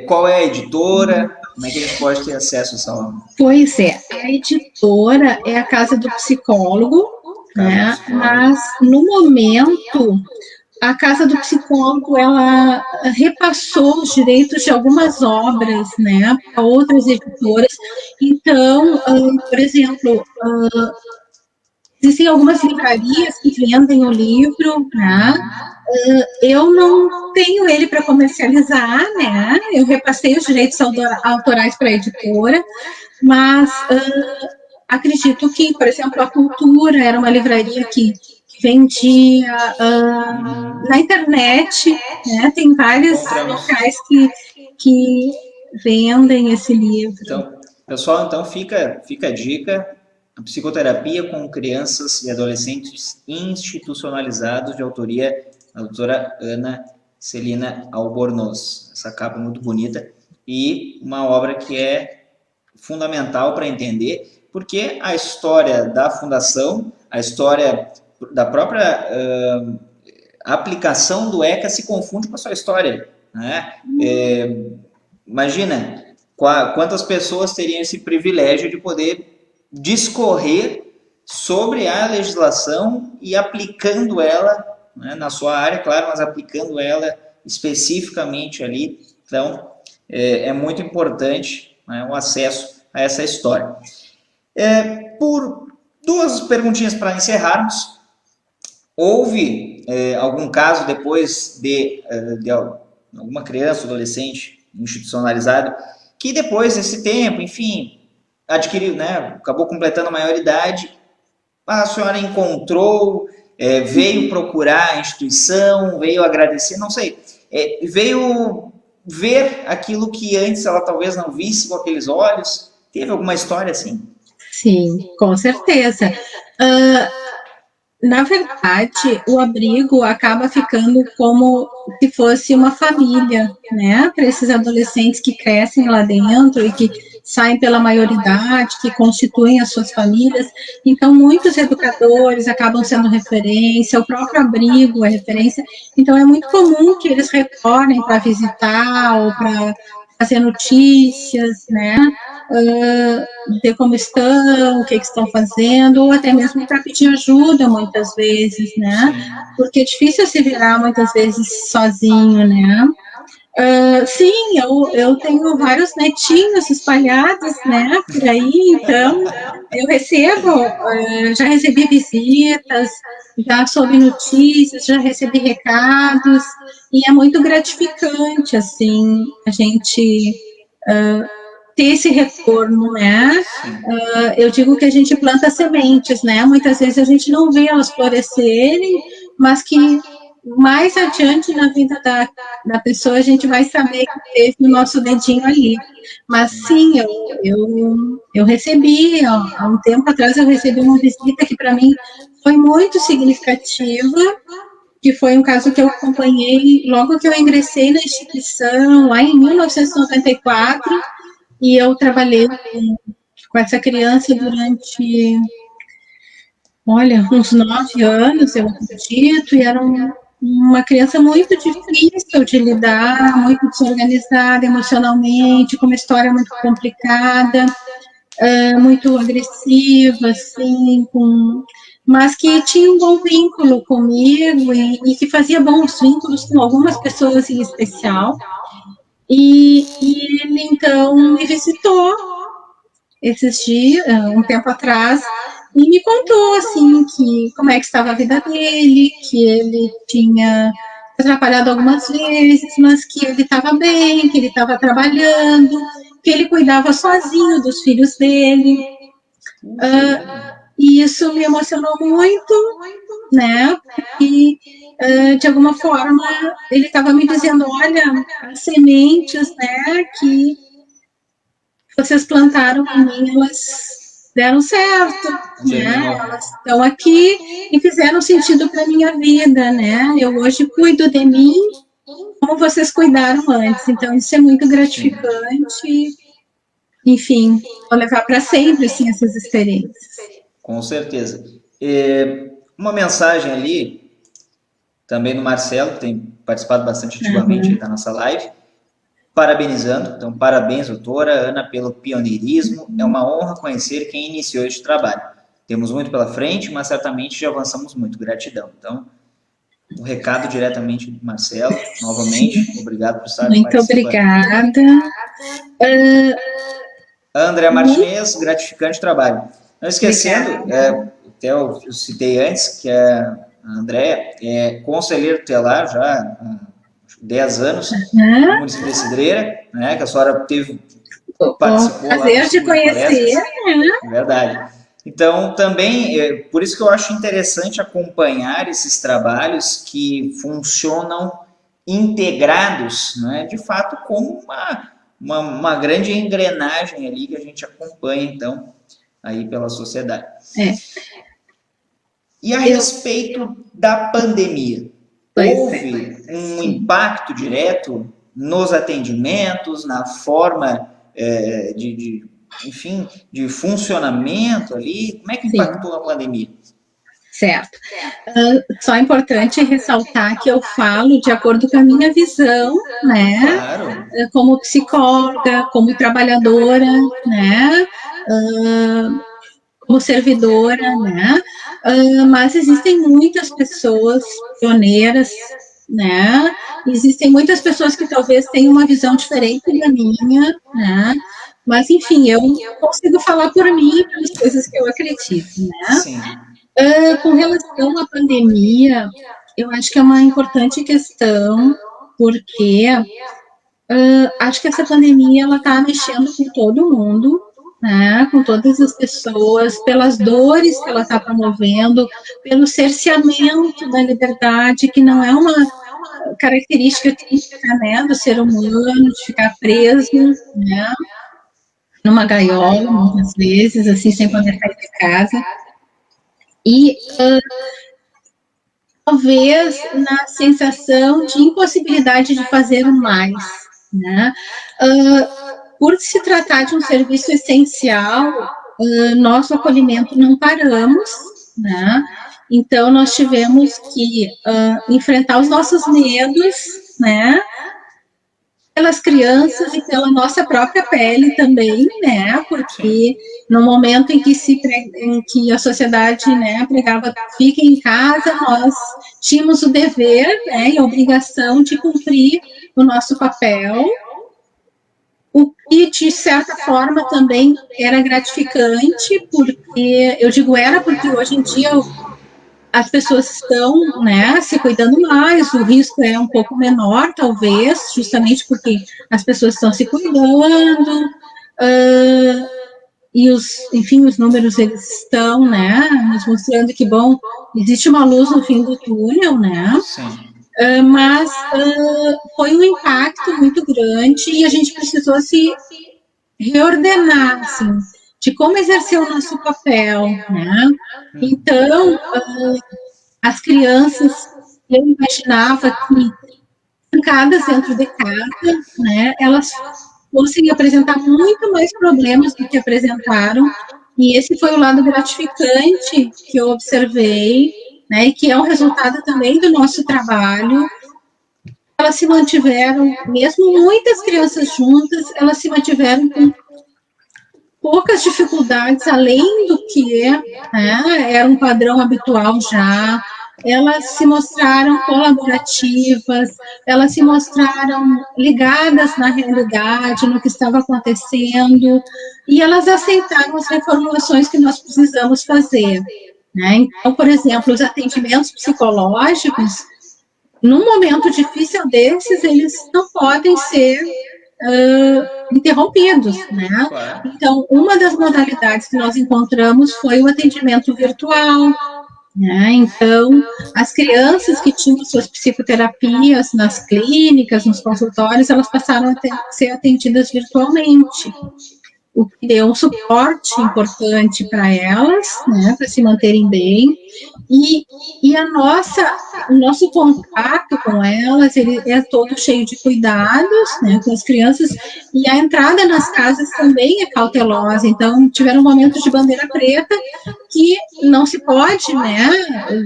Qual é a editora? Como é que a gente pode ter acesso a essa obra? Pois é, a editora é a Casa do Psicólogo, né? Mas no momento a Casa do Psicólogo, ela repassou os direitos de algumas obras, né, para outras editoras. Então, por exemplo, existem algumas livrarias que vendem o livro, né? Eu não tenho ele para comercializar, né? Eu repassei os direitos autorais para a editora, mas acredito que, por exemplo, a Cultura era uma livraria que vendia na internet, né? Tem vários locais que vendem esse livro. Então, pessoal, então fica a dica: a psicoterapia com crianças e adolescentes institucionalizados, de autoria da doutora Ana Celina Albornoz. Essa capa muito bonita e uma obra que é fundamental para entender, porque a história da fundação, a história da própria aplicação do ECA se confunde com a sua história, né? Imagina quantas pessoas teriam esse privilégio de poder discorrer sobre a legislação e aplicando ela, né, na sua área, claro, mas aplicando ela especificamente ali. Então, é muito importante, né, o acesso a essa história. Por duas perguntinhas para encerrarmos. Houve algum caso depois de alguma criança ou adolescente institucionalizado que depois desse tempo, enfim, adquiriu, né, acabou completando a maioridade, a senhora encontrou, veio procurar a instituição, veio agradecer, não sei, veio ver aquilo que antes ela talvez não visse com aqueles olhos? Teve alguma história assim? Sim, com certeza. Na verdade, o abrigo acaba ficando como se fosse uma família, né, para esses adolescentes que crescem lá dentro e que saem pela maioridade, que constituem as suas famílias. Então, muitos educadores acabam sendo referência, o próprio abrigo é referência. Então, é muito comum que eles retornem para visitar ou para fazer notícias, né, ver como estão, o que estão fazendo, ou até mesmo para pedir ajuda, muitas vezes, né? Porque é difícil se virar, muitas vezes, sozinho, né? Sim, eu tenho vários netinhos espalhados, né, por aí, então eu recebo, já recebi visitas, já soube notícias, já recebi recados, e é muito gratificante, assim, a gente ter esse retorno, né? Eu digo que a gente planta sementes, né? Muitas vezes a gente não vê elas florescerem, mas que mais adiante na vida da pessoa a gente vai saber que teve o nosso dedinho ali. Mas sim, eu recebi, há um tempo atrás eu recebi uma visita que para mim foi muito significativa, que foi um caso que eu acompanhei logo que eu ingressei na instituição, lá em 1994, e eu trabalhei com essa criança durante, olha, uns 9 anos, eu acredito, e era uma criança muito difícil de lidar, muito desorganizada emocionalmente, com uma história muito complicada, muito agressiva, assim, mas que tinha um bom vínculo comigo e que fazia bons vínculos com algumas pessoas em especial. E ele, então, me visitou esses dias, um tempo atrás, e me contou, assim, que como é que estava a vida dele, que ele tinha atrapalhado algumas vezes, mas que ele estava bem, que ele estava trabalhando, que ele cuidava sozinho dos filhos dele. E isso me emocionou muito, né? E, de alguma forma, ele estava me dizendo, olha, as sementes, né, que vocês plantaram em mim, elas deram certo, né? Elas estão aqui e fizeram sentido para a minha vida, né? Eu hoje cuido de mim como vocês cuidaram antes. Então, isso é muito gratificante. Enfim, vou levar para sempre, assim, essas experiências. Com certeza. Uma mensagem ali, também do Marcelo, que tem participado bastante ativamente da nossa live, parabenizando. Então, parabéns, doutora Ana, pelo pioneirismo. É uma honra conhecer quem iniciou este trabalho. Temos muito pela frente, mas certamente já avançamos muito. Gratidão. Então, o recado diretamente do Marcelo, novamente. Sim. Obrigado por estar muito participando. Muito obrigada. André Martinez, gratificante trabalho. Não esquecendo, até eu citei antes, que a Andréa é conselheiro tutelar já há 10 anos no município de Cidreira, né, que a senhora participou lá. Prazer de conhecer. Verdade. Então, também, por isso que eu acho interessante acompanhar esses trabalhos que funcionam integrados, né, de fato, como uma grande engrenagem ali que a gente acompanha, então, aí pela sociedade. E a respeito da pandemia, houve um impacto direto nos atendimentos, na forma enfim, de funcionamento ali? Como é que impactou a pandemia? Certo. Só é importante ressaltar que eu falo de acordo com a minha visão, né? Claro. Como psicóloga, como trabalhadora, né? Como servidora, né? Mas existem muitas pessoas pioneiras, né? Existem muitas pessoas que talvez tenham uma visão diferente da minha, né? Mas, enfim, eu consigo falar por mim, pelas coisas que eu acredito, né? Sim. Com relação à pandemia, eu acho que é uma importante questão, porque acho que essa pandemia ela está mexendo com todo mundo, né, com todas as pessoas, pelas dores que ela está promovendo, pelo cerceamento da liberdade, que não é uma característica típica, né, do ser humano, de ficar preso, né, numa gaiola, muitas vezes, assim, sem poder sair de casa. E talvez na sensação de impossibilidade de fazer mais, né? Por se tratar de um serviço essencial, nosso acolhimento não paramos, né? Então, nós tivemos que enfrentar os nossos medos, né? Pelas crianças e pela nossa própria pele também, né? Porque no momento em que a sociedade, né, pregava fiquem em casa, nós tínhamos o dever, né, e a obrigação de cumprir o nosso papel, o que de certa forma também era gratificante, porque eu digo era porque hoje em dia as pessoas estão, né, se cuidando mais, o risco é um pouco menor, talvez, justamente porque as pessoas estão se cuidando, e enfim, os números eles estão, né, nos mostrando que, bom, existe uma luz no fim do túnel, né, mas foi um impacto muito grande e a gente precisou se reordenar, assim, de como exercer o nosso papel, né, então, as crianças, eu imaginava que, trancadas dentro de casa, né, elas fossem apresentar muito mais problemas do que apresentaram, e esse foi o lado gratificante que eu observei, né, e que é o resultado também do nosso trabalho. Elas se mantiveram, mesmo muitas crianças juntas, elas se mantiveram com poucas dificuldades, além do que, né, era um padrão habitual já, elas se mostraram colaborativas, elas se mostraram ligadas na realidade, no que estava acontecendo, e elas aceitaram as reformulações que nós precisamos fazer. Né? Então, por exemplo, os atendimentos psicológicos, num momento difícil desses, eles não podem ser interrompidos, né? Claro. Então, uma das modalidades que nós encontramos foi o atendimento virtual, né? Então, as crianças que tinham suas psicoterapias nas clínicas, nos consultórios, elas passaram a ser atendidas virtualmente, o que deu um suporte importante para elas, né, para se manterem bem, e o nosso contato com elas, ele é todo cheio de cuidados, né, com as crianças, e a entrada nas casas também é cautelosa, então tiveram momentos de bandeira preta que não se pode, né,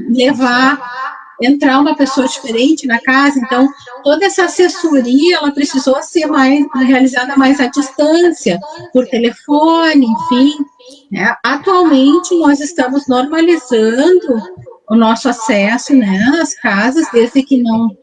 levar entrar uma pessoa diferente na casa, então toda essa assessoria ela precisou ser realizada mais à distância, por telefone, enfim. Né? Atualmente nós estamos normalizando o nosso acesso, né, às casas, desde que não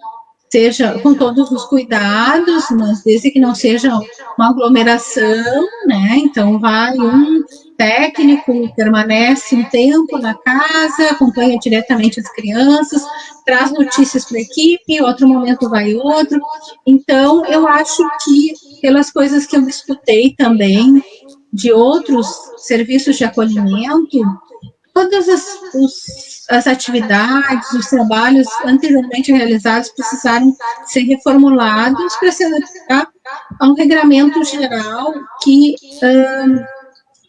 seja com todos os cuidados, mas desde que não seja uma aglomeração, né? Então vai um técnico, permanece um tempo na casa, acompanha diretamente as crianças, traz notícias para a equipe, outro momento vai outro. Então, eu acho que, pelas coisas que eu escutei também de outros serviços de acolhimento, todas as atividades, os trabalhos anteriormente realizados precisaram ser reformulados para se adaptar a um regramento geral que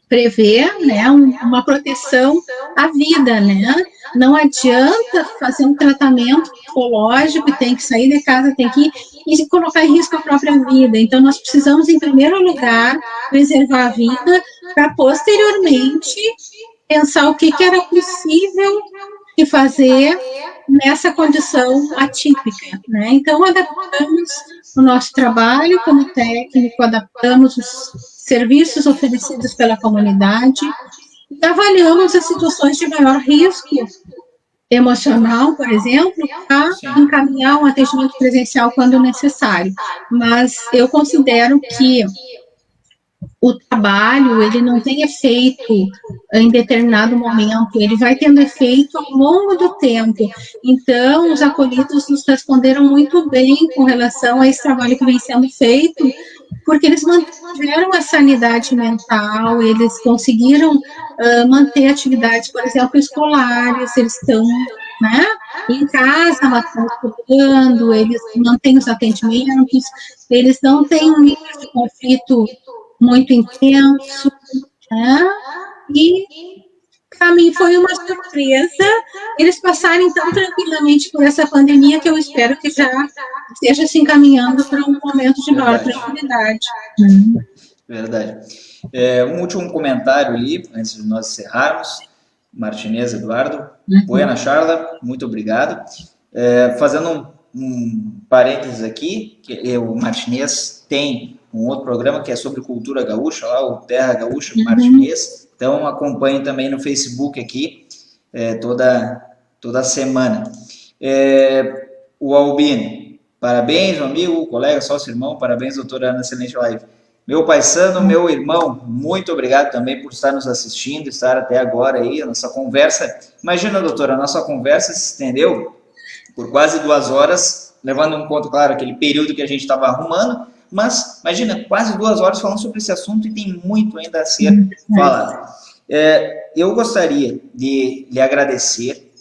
prevê, né, uma proteção à vida, né? Não adianta fazer um tratamento psicológico e tem que sair de casa, tem que ir e colocar em risco a própria vida. Então, nós precisamos, em primeiro lugar, preservar a vida para, posteriormente, pensar o que era possível de fazer nessa condição atípica. Né? Então, adaptamos o nosso trabalho como técnico, adaptamos os serviços oferecidos pela comunidade e avaliamos as situações de maior risco emocional, por exemplo, para encaminhar um atendimento presencial quando necessário. Mas eu considero que o trabalho, ele não tem efeito em determinado momento, ele vai tendo efeito ao longo do tempo. Então, os acolhidos nos responderam muito bem com relação a esse trabalho que vem sendo feito, porque eles mantiveram a sanidade mental, eles conseguiram manter atividades, por exemplo, escolares, eles estão, né, em casa, estudando, eles mantêm os atendimentos, eles não têm um nível de conflito muito intenso, né? E para mim foi uma surpresa eles passarem tão tranquilamente por essa pandemia que eu espero que já esteja se encaminhando para um momento de maior tranquilidade. Verdade. Um último comentário ali, antes de nós encerrarmos. Martinez Eduardo, Buena Charla, muito obrigado. Fazendo um parênteses aqui, que o Martinez tem um outro programa que é sobre cultura gaúcha, lá o Terra Gaúcha Martinez, então acompanhe também no Facebook aqui, toda semana. O Albino, parabéns, meu amigo, colega, sócio, irmão, parabéns, doutora Ana, excelente live. Meu paisano, meu irmão, muito obrigado também por estar nos assistindo, estar até agora aí, a nossa conversa. Imagina, doutora, a nossa conversa se estendeu por quase 2 horas, levando em conta, claro, aquele período que a gente estava arrumando, mas imagina, quase 2 horas falando sobre esse assunto e tem muito ainda a ser falado. Eu gostaria de lhe agradecer,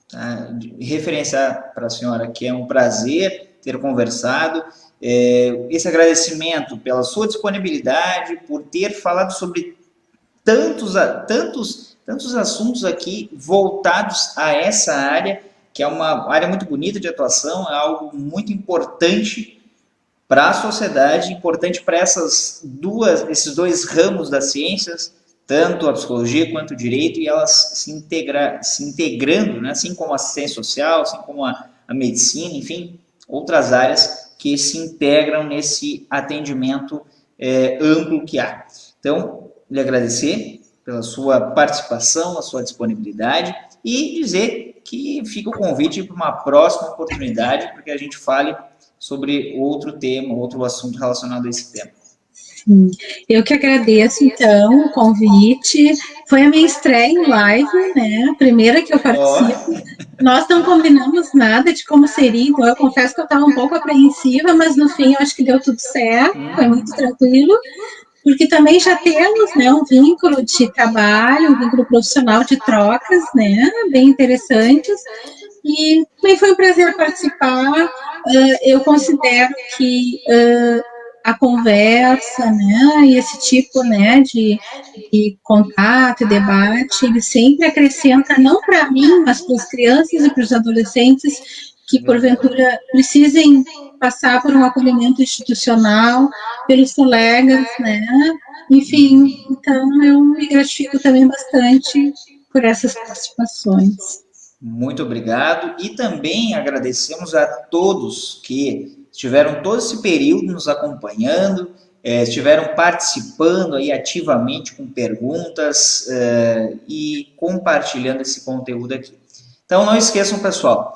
tá, de referenciar para a senhora que é um prazer ter conversado, esse agradecimento pela sua disponibilidade, por ter falado sobre tantos assuntos aqui voltados a essa área, que é uma área muito bonita de atuação, é algo muito importante para a sociedade, importante para esses 2 ramos das ciências, tanto a psicologia quanto o direito, e elas se integrando, né? Assim como a assistência social, assim como a medicina, enfim, outras áreas que se integram nesse atendimento amplo que há. Então, lhe agradecer pela sua participação, a sua disponibilidade e dizer que fica o convite para uma próxima oportunidade, para que a gente fale sobre outro tema, outro assunto relacionado a esse tema. Eu que agradeço, então, o convite. Foi a minha estreia em live, né? A primeira que eu participo. Nós não combinamos nada de como seria, então eu confesso que eu estava um pouco apreensiva, mas no fim eu acho que deu tudo certo, foi muito tranquilo, porque também já temos, né, um vínculo de trabalho, um vínculo profissional de trocas, né, bem interessantes, e também foi um prazer participar. Eu considero que a conversa, né, e esse tipo, né, de contato e debate, ele sempre acrescenta, não para mim, mas para as crianças e para os adolescentes que, porventura, precisem passar por um acolhimento institucional, pelos colegas, né, enfim, então eu me gratifico também bastante por essas participações. Muito obrigado, e também agradecemos a todos que estiveram todo esse período nos acompanhando, estiveram participando aí ativamente com perguntas e compartilhando esse conteúdo aqui. Então não esqueçam, pessoal,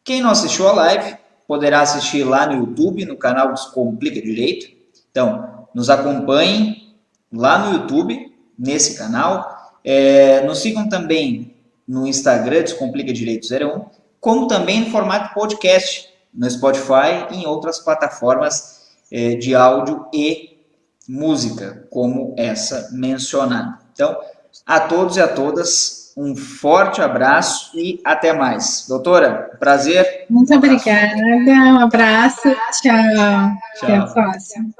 quem não assistiu a live poderá assistir lá no YouTube, no canal Descomplica Direito. Então, nos acompanhem lá no YouTube, nesse canal. Nos sigam também no Instagram, Descomplica Direito 01, como também no formato podcast, no Spotify e em outras plataformas de áudio e música, como essa mencionada. Então, a todos e a todas, um forte abraço e até mais. Doutora, prazer. Muito obrigada, um abraço, tchau. Até a próxima.